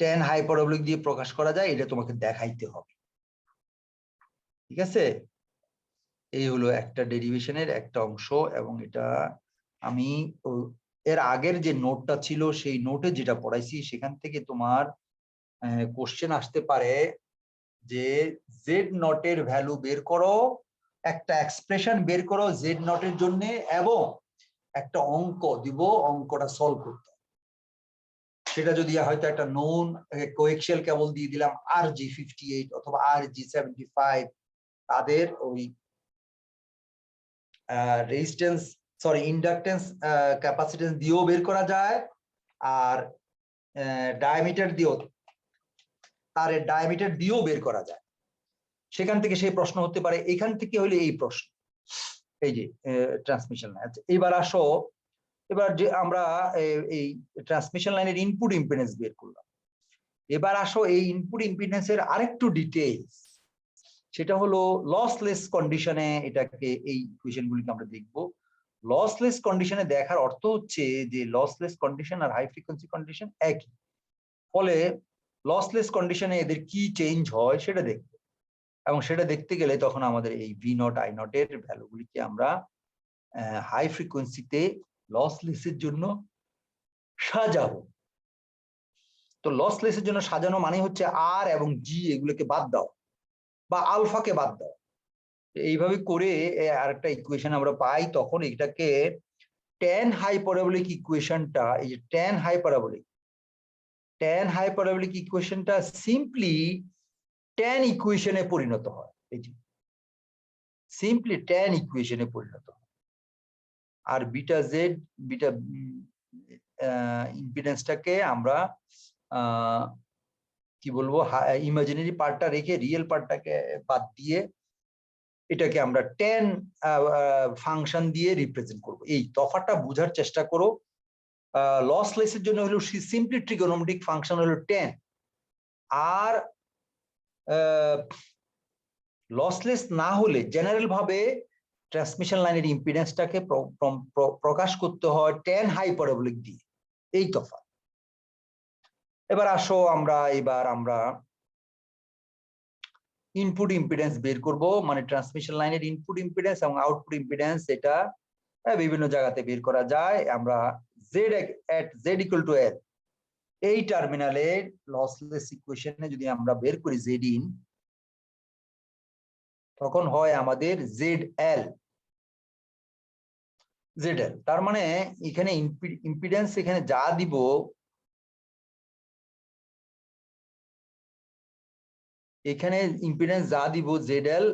10 hyperbolic দিয়ে প্রকাশ করা যায়, এটা তোমাকে দেখাইতে হবে। ঠিক আছে, এই হলো একটা ডেরিভেশনের একটা অংশ। এবং এটা আমি এর আগের যে নোটটা ছিল সেই নোটে যেটা পড়াইছি সেখান থেকে তোমার কোশ্চেন আসতে পারে যে জেড নটের ভ্যালু বের করো, একটা এক্সপ্রেশন বের করো জেড নটের জন্য এবং একটা অঙ্ক দিব, অঙ্কটা সলভ করতে। সেটা যদি হয়তো একটা নোন কোএক্সিয়াল কেবল দিয়ে দিলাম RG58 অথবা RG75, তাদের ওই রেজিস্ট্যান্স ইন্ডাকটেন্স ক্যাপাসিটেন্স দিয়েও বের করা যায়, আর ডায়ামিটার দিয়েও, তারের ডায়ামিটার দিয়েও বের করা যায়। সেখান থেকে সেই প্রশ্ন হতে পারে, এখান থেকে হলে এই প্রশ্ন, এই যে ট্রান্সমিশন লাইন। এবার আসো, এবার যে আমরা এই ট্রান্সমিশন লাইনের ইনপুট ইম্পিডেন্স বের করলাম, এবার আসো এই ইনপুট ইম্পিডেন্সের আরেকটু ডিটেইলস, সেটা হলো লসলেস কন্ডিশনে এটাকে, এই ইকুয়েশন গুলিকে আমরা দেখব। লসলেস কন্ডিশনে দেখার অর্থ হচ্ছে যে লসলেস কন্ডিশন আর হাই ফ্রিকোয়েন্সি কন্ডিশন একই, ফলে লসলেস কন্ডিশনে এদের কি চেঞ্জ হয় সেটা দেখব। এবং সেটা দেখতে গেলে তখন আমাদের এই ভি নট আই নট এর ভ্যালুগুলিকে আমরা হাই ফ্রিকোয়েন্সিতে লসলেসের জন্য সাজাবো। তো লসলেসের জন্য সাজানো মানে হচ্ছে আর এবং জি এগুলোকে বাদ দাও বা আলফাকে বাদ দাও। এইভাবে করে আরেকটা ইকুয়েশন আমরা পাই, তখন এটাকে tan হাইপারবোলিক ইকুয়েশনটা, এই যে tan হাইপারবোলিক ইকুয়েশনটা সিম্পলি tan ইকুয়েশনে পরিণত হয়। এই যে সিম্পলি tan ইকুয়েশনে পরিণত হয়। আর বিটা জেড বিটা ইম্পিডেন্সটাকে আমরা কি বলবো ইমাজিনারি পার্টটা রেখে রিয়েল পার্টটাকে বাদ দিয়ে এটাকে আমরা tan ফাংশন দিয়ে রিপ্রেজেন্ট করব। এই তফাৎটা বোঝার চেষ্টা করো। লসলেসের জন্য হলো সিম্পলি ট্রিগোনোমেট্রিক ফাংশন হলো tan, আর লসলেস না হলে জেনারেল ভাবে ট্রান্সমিশন লাইনের ইম্পিডেন্সটাকে প্রকাশ করতে হয় tan হাইপারবোলিক দিয়ে। এই তফাৎ। এবার আসো আমরা ইনপুট ইম্পিডেন্স বের করব, মানে ট্রান্সমিশন লাইনের ইনপুট ইম্পিডেন্স এবং আউটপুট ইম্পিডেন্স। এটা বিভিন্ন জায়গাতে বের করা যায়। আমরা z equal to l এই টার্মিনালে লসলেস ইকুয়েশনে যদি আমরা বের করি zin, তখন হয় আমাদের zl। তার মানে এখানে ইম্পিডেন্স এখানে যা দিব এখানে ইম্পিডেন্স যা দিব zl,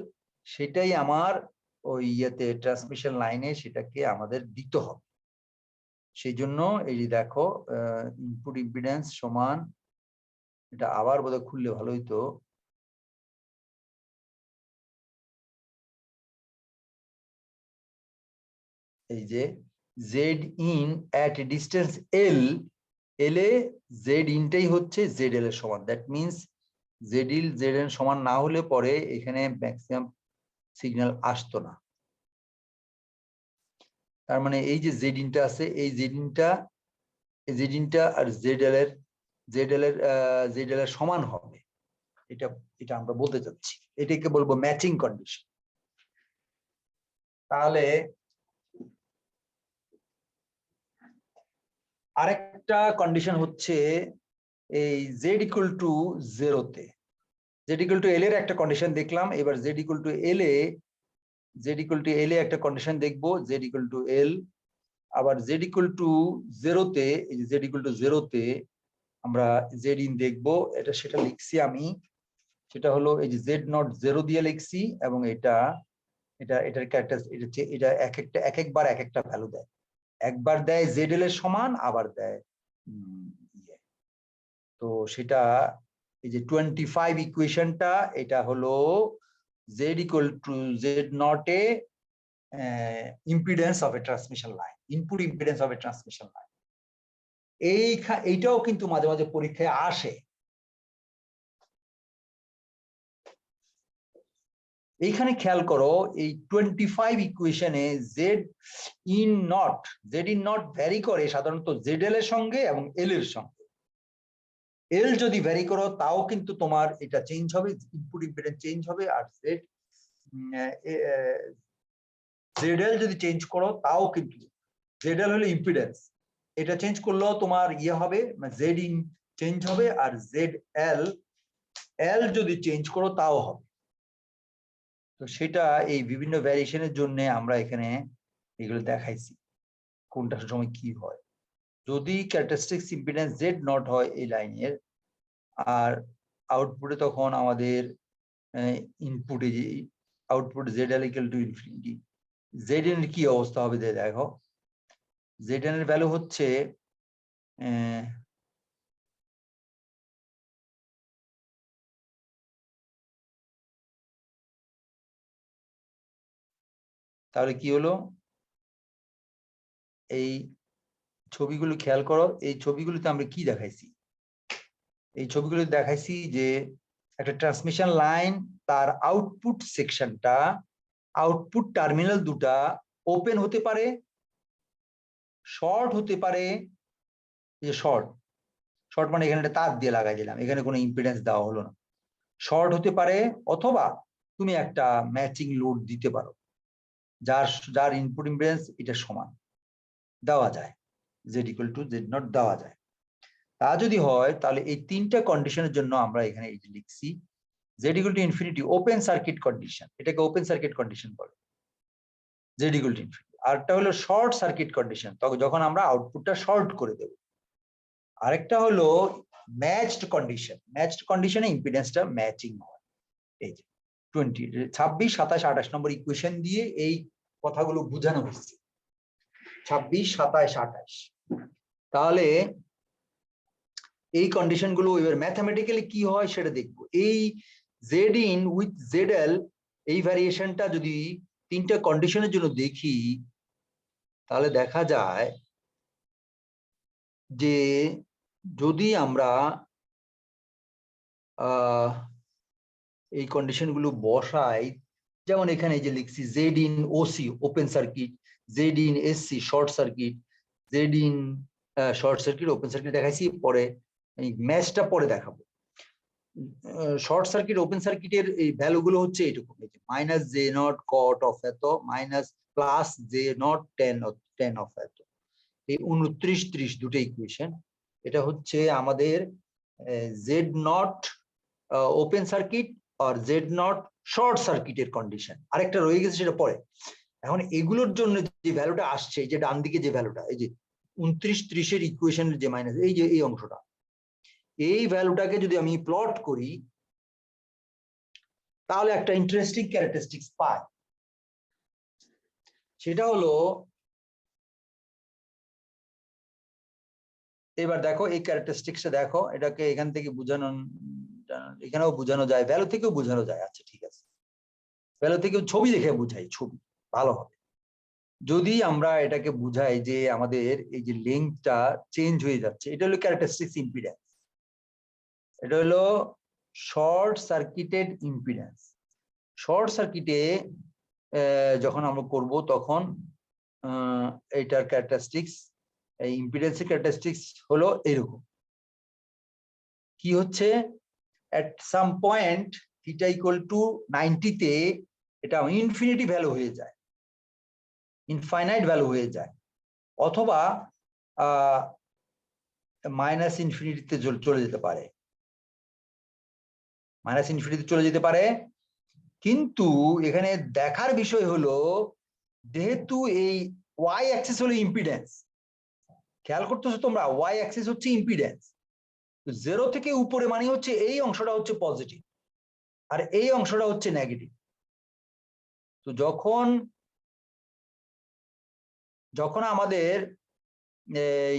সেটাই আমার ওই ইয়েতে ট্রান্সমিশন লাইনে সেটাকে আমাদের দিতে হবে। সেই জন্য এই যে দেখো ইনপুট ইম্পিডেন্স সমান, এটা আবার বোধহয় খুললে ভালো হইতো। এই যে Z in at distance L, এলে জেড ইনটাই হচ্ছে জেড এল এর সমান। দ্যাট মিনস জেড ইল জেড এল সমান না হলে পরে এখানে ম্যাক্সিমাম সিগন্যাল আসতো না। তার মানে এই যে জেড ইনটা আছে, এই জেড ইনটা আর জেড এল এর সমান হবে, এটা আমরা বলতে চাচ্ছি। এটাকে বলবো ম্যাচিং কন্ডিশন। তাহলে আরেকটা কন্ডিশন হচ্ছে এই জেড ইকুয়াল টু 0-তে, জেড ইকুয়াল টু এল এর একটা কন্ডিশন দেখলাম। এবার জেড ইকুয়াল টু এল এ একটা কন্ডিশন দেখবো, জেড ইকুয়াল টু এল। আবার জেড ইকুয়াল টু 0-তে, এই যে জেড ইকুয়াল টু 0-তে আমরা জেড ইন দেখবো। সেটা লিখছি আমি, সেটা হলো এই যে জেড নট 0 দিয়ে লিখছি, এবং এটার ক্যারেক্টার এটা এক একবার এক একটা ভ্যালু দেয়। একবার দেয় জেড এল এর সমান, আবার দেয় তো সেটা এই যে 25 ইকুয়েশনটা, এটা হলো Z equal to Z not a impedance of a transmission line, input impedance of a transmission line. এইটাও কিন্তু মাঝে মাঝে পরীক্ষায় আসে। এইখানে খেয়াল করো, এই 25 ইকুয়েশনে জেড ইন নট ভ্যারি করে সাধারণত জেড এল এর সঙ্গে এবং এল এর সঙ্গে। এল যদি ভ্যারি করো তাও কিন্তু তোমার এটা চেঞ্জ হবে, ইনপুট ইম্পিডেন্স চেঞ্জ হবে। আর জেড এল যদি চেঞ্জ করো তাও কিন্তু, জেড এল হলো ইম্পিডেন্স, এটা চেঞ্জ করলেও তোমার ইয়ে হবে, জেড ইন চেঞ্জ হবে। আর জেড এল যদি চেঞ্জ করো তাও হবে। তো সেটা এই বিভিন্ন ভ্যারিয়েশনের জন্য আমরা এখানে এগুলো দেখাইছি কোনটার সময় কি হয়। যদি ক্যারেক্টারিস্টিক্স ইম্পিডেন্স জেড নট হয় এই লাইনের, আর আউটপুটে তখন আমাদের ইনপুটে যে output Z L equal to infinity, Z N এর কি অবস্থা হবে দেখো। জেড এন এর ভ্যালু হচ্ছে তাহলে কি হলো, এই ছবিগুলো খেয়াল করো। এই ছবিগুলোতে আমরা কি দেখাইছি, এই ছবিগুলো দেখাইছি যে একটা ট্রান্সমিশন লাইন, তার আউটপুট সেকশনটা, আউটপুট টার্মিনাল দুটা ওপেন হতে পারে, শর্ট হতে পারে। যে শর্ট মানে এখানে একটা তার দিয়ে লাগাই দিলাম, এখানে কোনো ইম্পিডেন্স দেওয়া হলো না। শর্ট হতে পারে, অথবা তুমি একটা ম্যাচিং লোড দিতে পারো, যার ইনপুট ইম্পিডেন্স এটা সমান দেওয়া যায়, Z equal to Z not দেওয়া যায়। তা যদি হয় তাহলে এই তিনটা কন্ডিশনের জন্য আমরা এখানে এই যে লিখছি Z equal to infinity open circuit condition, এটাকে ওপেন সার্কিট কন্ডিশন বলে জেড ইকুয়াল টু ইনফিনিটি। আরেকটা হলো শর্ট সার্কিট কন্ডিশন, তখন যখন আমরা আউটপুটটা শর্ট করে দেব। আরেকটা হলো ম্যাচড কন্ডিশন, ম্যাচড কন্ডিশনে ইম্পিডেন্সটা ম্যাচিং হয়। এই যে 26, 27, 28 নম্বর ইকুয়েশন দিয়ে এই কথাগুলো বোঝানো হচ্ছে। 26, 27, 28। তাহলে এই কন্ডিশন গুলো এবার ম্যাথমেটিক্যালি কি হয় সেটা দেখবো। এই জেড ইন উইথ জেড এল এই ভ্যারিয়েশনটা যদি তিনটা কন্ডিশনের জন্য দেখি তাহলে দেখা যায় যে যদি আমরা এই কন্ডিশন গুলো বসাই, যেমন এখানে এই যে লিখছি Z in OC open circuit, Z in SC short circuit, Z in short circuit open circuit দেখাইছি, পরে এই ম্যাচটা পরে দেখাবো। শর্ট সার্কিট ওপেন সার্কিটের এই ভ্যালু গুলো হচ্ছে এইটুকু, minus J naught cot of এত minus plus J naught tan of এত। এই 29, 30 দুটো ইকুয়েশন। এটা হচ্ছে আমাদের জেড নট ওপেন সার্কিট আর জেড নট শর্ট সার্কিটের কন্ডিশন। আরেকটা রয়ে গেছে সেটা পরে। এখন এগুলোর জন্য যে ভ্যালুটা আসছে, এই যে ডান দিকে যে ভ্যালুটা, এই যে 29, 30 এর ইকুয়েশনের যে মাইনাস, এই যে এই অংশটা, এই ভ্যালুটাকে যদি আমি প্লট করি তাহলে একটা ইন্টারেস্টিং ক্যারেক্টারিস্টিক্স পাই। সেটা হলো, এবার দেখো এই ক্যারেক্টারিস্টিক্সটা দেখো, এটাকে এখান থেকে বোঝানো, এখানেও বোঝানো যায়, ভ্যালু থেকেও বোঝানো যায়। আচ্ছা ঠিক আছে, ভ্যালু থেকেও ছবি দেখে বোঝাই, ছবি ভালো হবে। যদি আমরা এটাকে বুঝাই যে আমাদের এই যে লেন্থটা চেঞ্জ হয়ে যাচ্ছে, এটা হলো ক্যারেক্টারিস্টিক্স ইম্পিডেন্স, এটা হলো শর্ট সার্কিটেড ইম্পিডেন্স। শর্ট সার্কিটে যখন আমরা করব তখন এটার ক্যারেক্টারিস্টিক্স, এই ইম্পিডেন্সের ক্যারেক্টারিস্টিক্স হলো এরকম। কি হচ্ছে, at some point theta equal to 90 তে এটা ইনফিনিটি ভ্যালু হয়ে যায়, ইনফাইনাইট ভ্যালু হয়ে যায়, অথবা মাইনাস ইনফিনিটিতে চলে যেতে পারে, মাইনাস ইনফিনিটিতে চলে যেতে পারে। কিন্তু এখানে দেখার বিষয় হলো, যেহেতু এই ওয়াই অ্যাক্সিস হলো ইম্পিডেন্স, খেয়াল করতেছো তোমরা, ওয়াই অ্যাক্সিস হচ্ছে ইম্পিডেন্স, জিরো থেকে উপরে মানে হচ্ছে এই অংশটা হচ্ছে পজিটিভ আর এই অংশটা হচ্ছে নেগেটিভ। তো যখন আমাদের এই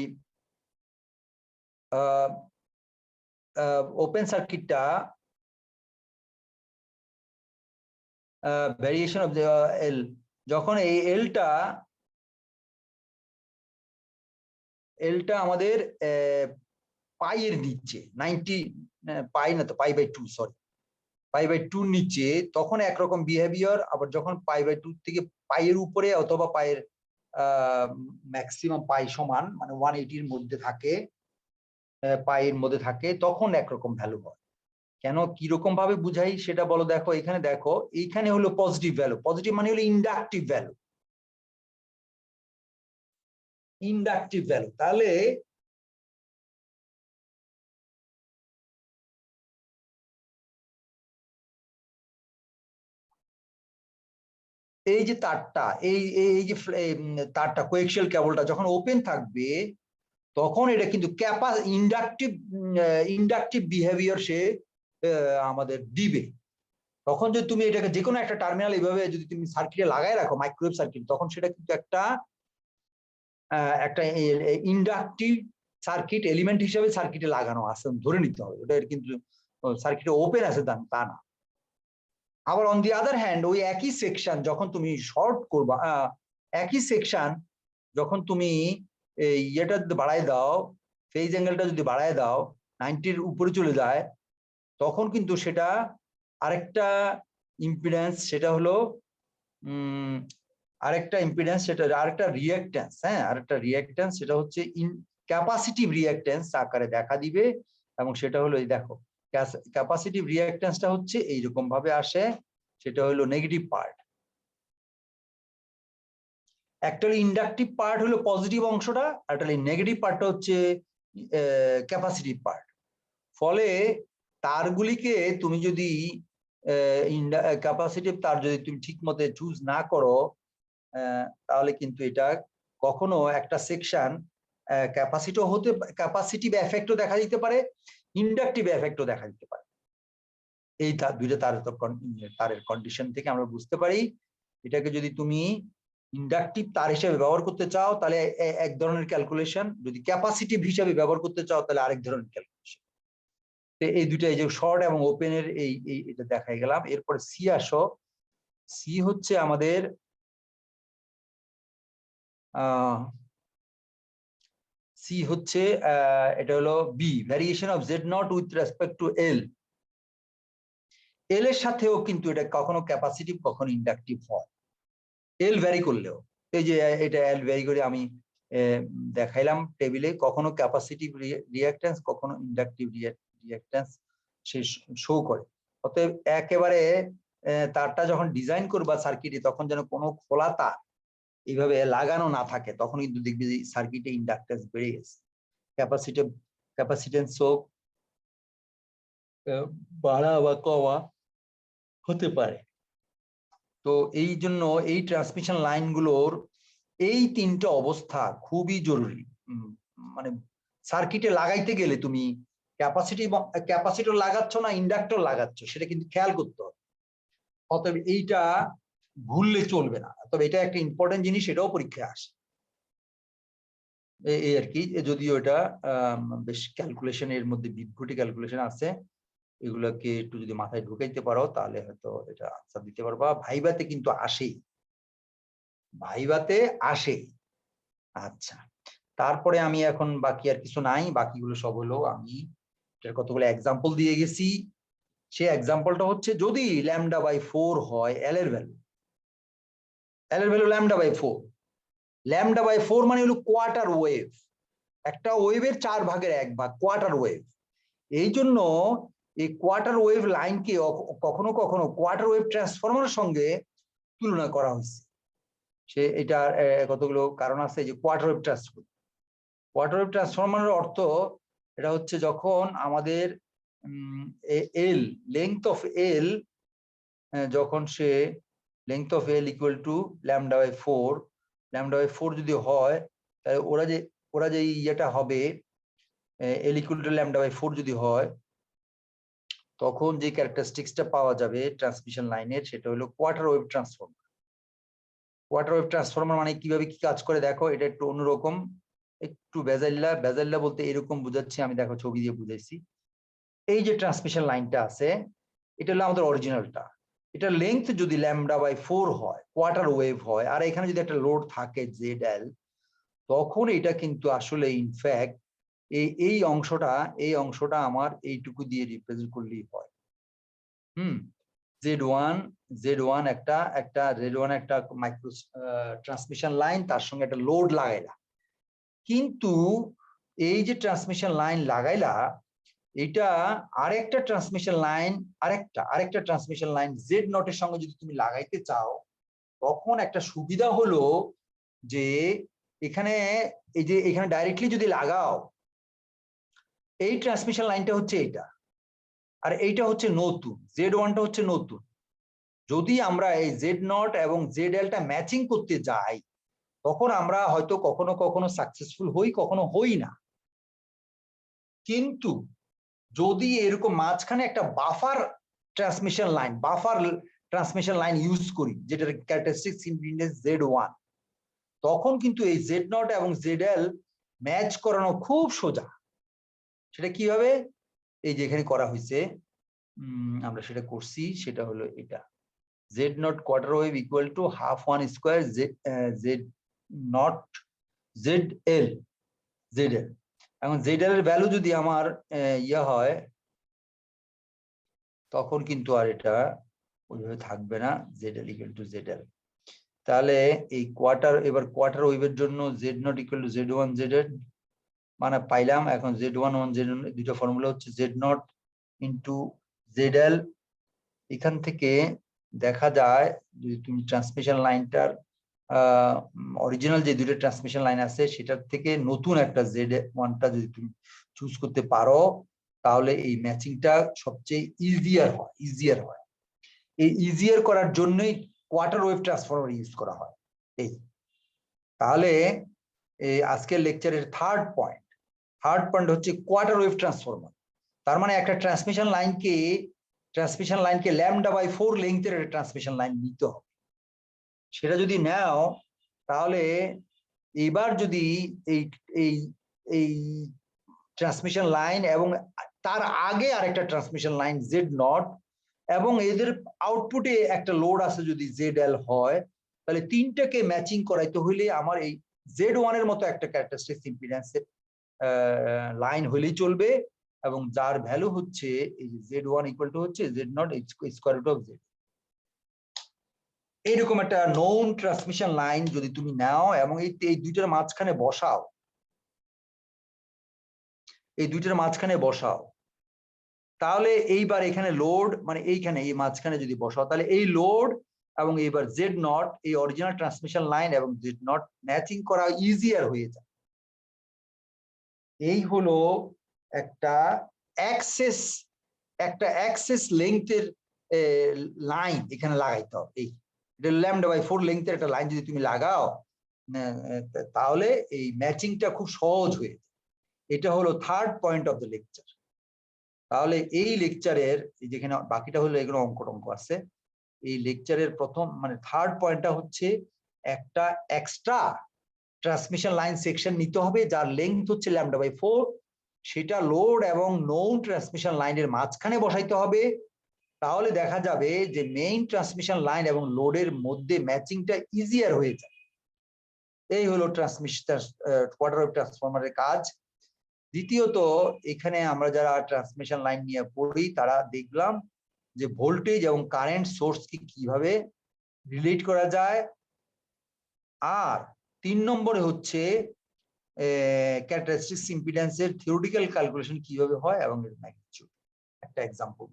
ওপেন সার্কিটটা ভ্যারিয়েশন অফ এল, যখন এই এলটা আমাদের পাইয়ের নিচে 90, পাই না তো, পাই/2, সরি, পাই/2 নিচে, তখন একরকম বিহেভিয়ার। আবার যখন পাই/2 থেকে পাইয়ের উপরে অথবা পাইয়ের ম্যাক্সিমাম পাই সমান মানে 180 এর মধ্যে থাকে, পাইয়ের মধ্যে থাকে, তখন একরকম ভ্যালু হয়। কেন, কিরকম ভাবে বুঝাই সেটা বলো। দেখো এখানে, দেখো এইখানে হলো পজিটিভ ভ্যালু, পজিটিভ মানে হলো ইন্ডাকটিভ ভ্যালু, ইন্ডাকটিভ ভ্যালু। তাহলে এই যে তারটা, এই যে তারটা, কোয়েক্সিয়াল কেবলটা যখন ওপেন থাকবে তখন এটা কিন্তু ইন্ডাকটিভ বিহেভিয়ার সে আমাদের দিবে। তখন যদি তুমি এটাকে যে কোনো একটা টার্মিনাল এইভাবে যদি তুমি সার্কিটে লাগাই রাখো, মাইক্রোওয়েভ সার্কিট, তখন সেটা কিন্তু একটা ইন্ডাকটিভ সার্কিট এলিমেন্ট হিসেবে সার্কিটে লাগানো আছে ধরে নিতে হবে। ওটা কিন্তু সার্কিটে ওপেন আছে তা না। আবার অন দি আদার হ্যান্ড, ওই একই সেকশন যখন তুমি শর্ট করবা, একই সেকশন যখন তুমি ইয়েটা বাড়ায় দাও, ফেজ অ্যাঙ্গেলটা যদি বাড়ায় দাও 90-র উপরে চলে যায়, তখন কিন্তু সেটা আরেকটা ইম্পিডেন্স, সেটা হলো আরেকটা ইম্পিডেন্স, সেটা আরেকটা রিঅ্যাক্ট্যান্স, হ্যাঁ আরেকটা রিঅ্যাক্ট্যান্স, সেটা হচ্ছে ক্যাপাসিটিভ রিঅ্যাক্ট্যান্স আকারে দেখা দিবে। এবং সেটা হলো এই দেখো, ক্যাপাসিটিভ রিঅ্যাক্ট্যান্সটা হচ্ছে এইরকম ভাবে আসে, সেটা হলো নেগেটিভ পার্ট। একটা ইন্ডাকটিভ পার্ট হলো পজিটিভ অংশটা, আর একটা নেগেটিভ পার্টটা হচ্ছে ক্যাপাসিটিভ পার্ট। ফলে তারগুলিকে তুমি যদি ক্যাপাসিটিভ তার যদি তুমি ঠিক মতো চুজ না করো, তাহলে কিন্তু এটা কখনো একটা সেকশন ক্যাপাসিটিভ এফেক্টও দেখা দিতে পারে, ইন্ডাকটিভ এফেক্টও দেখা দিতে পারে। এই দুইটা তারের কন্ডিশন থেকে আমরা বুঝতে পারি, এটাকে যদি তুমি ইন্ডাকটিভ তার হিসেবে ব্যবহার করতে চাও তাহলে এক ধরনের ক্যালকুলেশন, যদি ক্যাপাসিটিভ হিসাবে ব্যবহার করতে চাও তাহলে আরেক ধরনের ক্যালকুলেশন। এই দুইটা, এই যে শর্ট এবং ওপেনের এটা দেখাই গেলাম। এরপরে সি আসো। সি হচ্ছে আমাদের সি হচ্ছে এটা হলো B, variation of Z naught with respect to L. L এর সাথেও কিন্তু এটা কখনো ক্যাপাসিটিভ কখনো ইন্ডাকটিভ হয়, এল ভ্যারি করলেও। এই যে এটা এল ভ্যারি করে আমি দেখাইলাম টেবিলে, কখনো ক্যাপাসিটিভ রিঅ্যাকট্যান্স কখনো ইন্ডাকটিভ রিঅ্যাকট্যান্স সে শো করে। অতএব একেবারে তারটা যখন ডিজাইন করবা সার্কিটে তখন যেন কোনো খোলা তার এইভাবে লাগানো না থাকে, তখন কিন্তু দেখবে যে সার্কিটে ইন্ডাকট্যান্স বেড়ে গেছে, ক্যাপাসিটেন্সও বাড়া বা কমা হতে পারে। তো এই জন্য এই ট্রান্সমিশন লাইনগুলোর এই তিনটা অবস্থা খুবই জরুরি। মানে সার্কিটে লাগাইতে গেলে তুমি ক্যাপাসিটর লাগাচ্ছ না ইন্ডাক্টর লাগাচ্ছ সেটা কিন্তু খেয়াল করতে হবে। অতএব এইটা ভুললে চলবে না। তবে এটা একটা ইম্পর্টেন্ট জিনিস, এটাও পরীক্ষায় আসে এই আর কি। যদিও এটা বেশ ক্যালকুলেশন, এর মধ্যে বিভ্রুটি ক্যালকুলেশন আছে, এগুলোকে একটু যদি মাথায় ঢুকাইতে পারো তাহলে হয়তো এটা আনসার দিতে পারবা। ভাইভাতে কিন্তু আসেই, ভাইভাতে আসেই। আচ্ছা, তারপরে আমি এখন বাকি আর কিছু নাই, বাকিগুলো সব হলো আমি কতগুলো এক্সাম্পল দিয়ে গেছি। সে এক্সাম্পলটা হচ্ছে যদি λ/4 হয় এল এর ভ্যালু, λ/4, λ/4 মানে হলো কোয়ার্টার ওয়েভ, একটা ওয়েভের 4/1 ভাগ কোয়ার্টার ওয়েভ। এই জন্য এই কোয়ার্টার ওয়েভ লাইনকে কখনো কখনো কোয়ার্টার ওয়েভ ট্রান্সফরমারের সঙ্গে তুলনা করা হয়েছে। সে এটার কতগুলো কারণ আছে। যে কোয়ার্টার ওয়েভ ট্রান্সফরমারের অর্থ এটা হচ্ছে যখন আমাদের এল, লেংথ অফ এল, যখন সে length of L equal to λ/4, λ/4 যদি হয় তাহলে ওরা যে ইয়েটা হবে এল ইকুয়াল টু λ/4 যদি হয় তখন যে ক্যারেক্টারিস্টিক্সটা পাওয়া যাবে ট্রান্সমিশন লাইনের সেটা হলো quarter wave transformer. Quarter wave transformer মানে কিভাবে কি কাজ করে দেখো, এটা একটু অন্যরকম, একটু বেজাল্লা বলতে এরকম বুঝাচ্ছি আমি, দেখো ছবি দিয়ে বুঝাইছি। এই যে ট্রান্সমিশন লাইনটা আছে এটা হলো আমাদের অরিজিনালটা, এটা লেংথ যদি λ/4 হয়, কোয়ার্টার ওয়েভ হয়, আর এখানে যদি একটা লোড থাকে ZL, তখন এটা কিন্তু আসলে ইনফ্যাক্ট এই অংশটা আমার এইটুকু দিয়ে রিপ্রেজেন্ট করলেই হয়। Z1 একটা মাইক্রো ট্রান্সমিশন লাইন, তার সঙ্গে একটা লোড লাগাইলা। কিন্তু এই যে ট্রান্সমিশন লাইন লাগাইলা, এটা আরেকটা ট্রান্সমিশন লাইন, আরেকটা ট্রান্সমিশন লাইন Z0 এর সঙ্গে যদি তুমি লাগাইতে চাও, তখন একটা সুবিধা হলো যে এখানে এখানে ডাইরেক্টলি যদি লাগাও, এই ট্রান্সমিশন লাইনটা হচ্ছে এটা, আর এইটা হচ্ছে নতুন, Z1টা হচ্ছে নতুন। যদি আমরা এই Z0 এবং ZL টা ম্যাচিং করতে যাই তখন আমরা হয়তো কখনো কখনো সাকসেসফুল হই, কখনো হই না। কিন্তু যদি এরকম মাঝখানে একটা বাফার ট্রান্সমিশন লাইন ইউজ করি, যেটার ক্যারেক্টারিস্টিক্স ইম্পিডেন্স Z1, তখন কিন্তু এই Z0 এবং ZL ম্যাচ করানো খুব সোজা। সেটা কিভাবে, এই যে এখানে করা হয়েছে, আমরা সেটা করছি, সেটা হলো এটা Z0 quarter wave equal to half 1 square Z0 ZL। এখন ZL এর ভ্যালু যদি আমার ইয়ে হয় তখন কিন্তু আর এটা ওইভাবে থাকবে না, ZL ইকুয়াল টু ZL। তাহলে এই কোয়ার্টার ওয়েভের জন্য Z0 equal to Z1 ZL মানে পাইলাম। এখন Z1 Z1 দুটো ফর্মুলা হচ্ছে Z0 ইন্টু ZL। এখান থেকে দেখা যায় যদি তুমি ট্রান্সমিশন লাইনটার অরিজিনাল যে দুটো ট্রান্সমিশন লাইন আছে সেটার থেকে নতুন একটা Z1টা যদি তুমি চুজ করতে পারো তাহলে এই ম্যাচিংটা সবচেয়ে ইজিয়ার হয়। এই ইজিয়ার করার জন্যই কোয়ার্টার ওয়েভ ট্রান্সফরমার ইউজ করা হয়। এই তাহলে এই আজকের লেকচারের থার্ড পয়েন্ট হচ্ছে কোয়ার্টার ওয়েভ ট্রান্সফরমার। তার মানে একটা ট্রান্সমিশন লাইনকে λ/4 লেংথের একটা ট্রান্সমিশন লাইন নিতে হবে। সেটা যদি নাও তাহলে এবার যদি এই এই এই ট্রান্সমিশন লাইন এবং তার আগে আরেকটা ট্রান্সমিশন লাইন জেড নট এবং এদের আউটপুটে একটা লোড আছে যদি জেড.এল হয়, তাহলে তিনটাকে ম্যাচিং করাইতে হইলে আমার এই Z1 এর মতো একটা ক্যারেক্টারিস্টিক ইম্পিডেন্সের লাইন হলেই চলবে, এবং যার ভ্যালু হচ্ছে এই যে Z1 ইকুয়াল টু হচ্ছে Z0 square root of Z। এইরকম একটা নোন ট্রান্সমিশন লাইন যদি তুমি নাও এবং এই দুইটার মাঝখানে বসাও, এই দুইটার মাঝখানে বসাও, তাহলে এইবার এখানে লোড মানে এইখানে এই মাঝখানে যদি বসাও, তাহলে এই লোড এবং এইবার Z0 এই অরিজিনাল ট্রান্সমিশন লাইন এবং Z0 ম্যাচিং করা ইজিয়ার হয়ে যায়। এই হলো একটা অ্যাক্সেস লেংথের লাইন এখানে লাগাইতে হবে। এই λ/4 লেংথের একটা লাইন যদি তুমি লাগাও তাহলে এই ম্যাচিংটা খুব সহজ হয়ে যায়। এটা হলো third point of the lecture. তাহলে এই লেকচারের যেখানে বাকিটা হলো এগুলো অঙ্ক আছে, এই লেকচারের প্রথম মানে থার্ড পয়েন্টটা হচ্ছে একটা এক্সট্রা ট্রান্সমিশন লাইন সেকশন নিতে হবে যার লেংথ হচ্ছে λ/4, সেটা লোড এবং নোন ট্রান্সমিশন লাইনের মাঝখানে বসাইতে হবে। তাহলে দেখা যাবে যে মেইন ট্রান্সমিশন লাইন এবং লোডের মধ্যে ম্যাচিংটা ইজিয়ার হয়ে যায়। এই হলো কোয়ার্টার ওয়েভ ট্রান্সফরমারের কাজ। দ্বিতীয়ত, এখানে আমরা যারা ট্রান্সমিশন লাইন নিয়ে পড়ি তারা দেখলাম যে ভোল্টেজ এবং কারেন্ট সোর্সকে কিভাবে রিলেট করা যায়। আর 3 নম্বরে হচ্ছে ক্যারেক্টারিস্টিক্স ইম্পিডেন্সের থিওরিটিক্যাল ক্যালকুলেশন কিভাবে হয় এবং এর ম্যাগনিটিউড। একটা एग्जांपल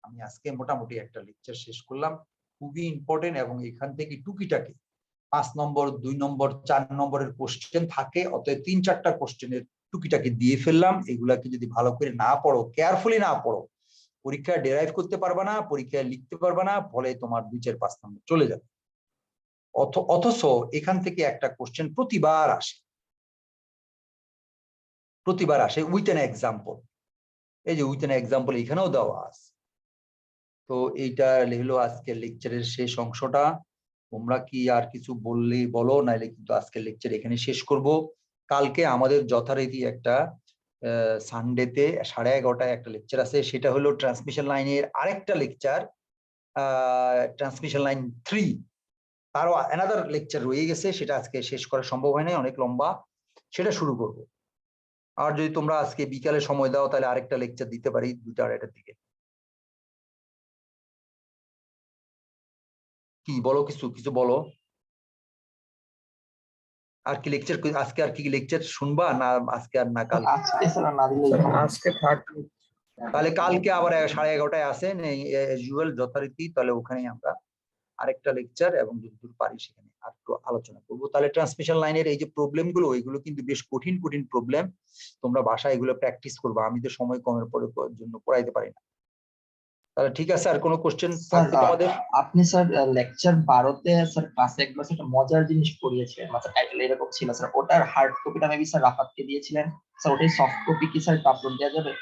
আমি আজকে মোটামুটি একটা লেকচার শেষ করলাম, খুবই ইম্পর্টেন্ট, এবং এখান থেকে টুকিটাকে 5 নম্বর 2 নম্বর 4 নম্বরের কোশ্চেন থাকে, অতএব 3-4টা কোশ্চেনের টুকিটাকে দিয়ে ফেললাম। এগুলাকে যদি ভালো করে না পড়ো, কেয়ারফুলি না পড়ো, পরীক্ষায় ডেরাইভ করতে পারবে না, পরীক্ষায় লিখতে পারবে না, ফলে তোমার 2-4-5 নম্বর চলে যাবে। অথচ এখান থেকে একটা কোশ্চেন প্রতিবার আসে উইথ অ্যান এক্সাম্পল। এই যে উইথ অ্যান এক্সাম্পল এখানেও দেওয়া আছে। তো এইটা হলো আজকের লেকচারের শেষ অংশটা। তোমরা কি আর কিছু বললে বলো, নাইলে কিন্তু আজকের লেকচার এখানে শেষ করব। কালকে আমাদের যথারীতি একটা সানডেতে 11:30টায় একটা লেকচার আছে, সেটা হলো ট্রান্সমিশন লাইনের আরেকটা লেকচার, ট্রান্সমিশন লাইন 3। তারও অ্যানাদার লেকচার রয়ে গেছে, সেটা আজকে শেষ করা সম্ভব হয় নাই, অনেক লম্বা, সেটা শুরু করব। আর যদি তোমরা আজকে বিকালে সময় দাও তাহলে আরেকটা লেকচার দিতে পারি 2টা-2:30টার দিকে। কি বলো, কিছু বলো। আর কি লেকচার আজকে, আর কি লেকচার শুনবা না আজকে আর না কাল? আজকে স্যার না দিলে আজকে থাক। তাহলে কালকে আবার 11:30টায় আসেন এজ ইউজুয়াল যথারীতি, তাহলে ওখানেই আমরা আরেকটা লেকচার এবং যতদূর পারি সেখানে আর একটু আলোচনা করবো। তাহলে ট্রান্সমিশন লাইনের এই যে প্রবলেম গুলো, এগুলো কিন্তু বেশ কঠিন প্রবলেম, তোমরা বাসায় এগুলো প্র্যাকটিস করবা। আমি তো সময় কমের জন্য পড়াইতে পারি না। তাহলে ঠিক আছে, আর কোনো কোশ্চেন থাকবে তোমাদের? আপনি স্যার লেকচার 12তে স্যার ক্লাসে একবার একটা মজার জিনিস পড়িয়েছিলেন, মানে টাইটেল এরকম ছিল স্যার, ওটার হার্ড কপিটা মেবি স্যার রাফাতকে দিয়েছিলেন স্যার, ওটাই সফট কপি কি স্যার আপলোড দেওয়া যাবে?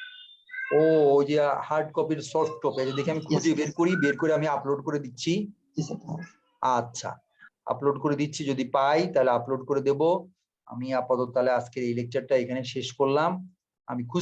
ও, ওই যে হার্ড কপির সফট কপি, দেখি আমি খুঁজে বের করে আমি আপলোড করে দিচ্ছি। জি স্যার। আচ্ছা, আপলোড করে দিচ্ছি, যদি পাই তাহলে আপলোড করে দেব। আমি আপাতত তাহলে আজকের এই লেকচারটা এখানে শেষ করলাম। আমি খুঁজতে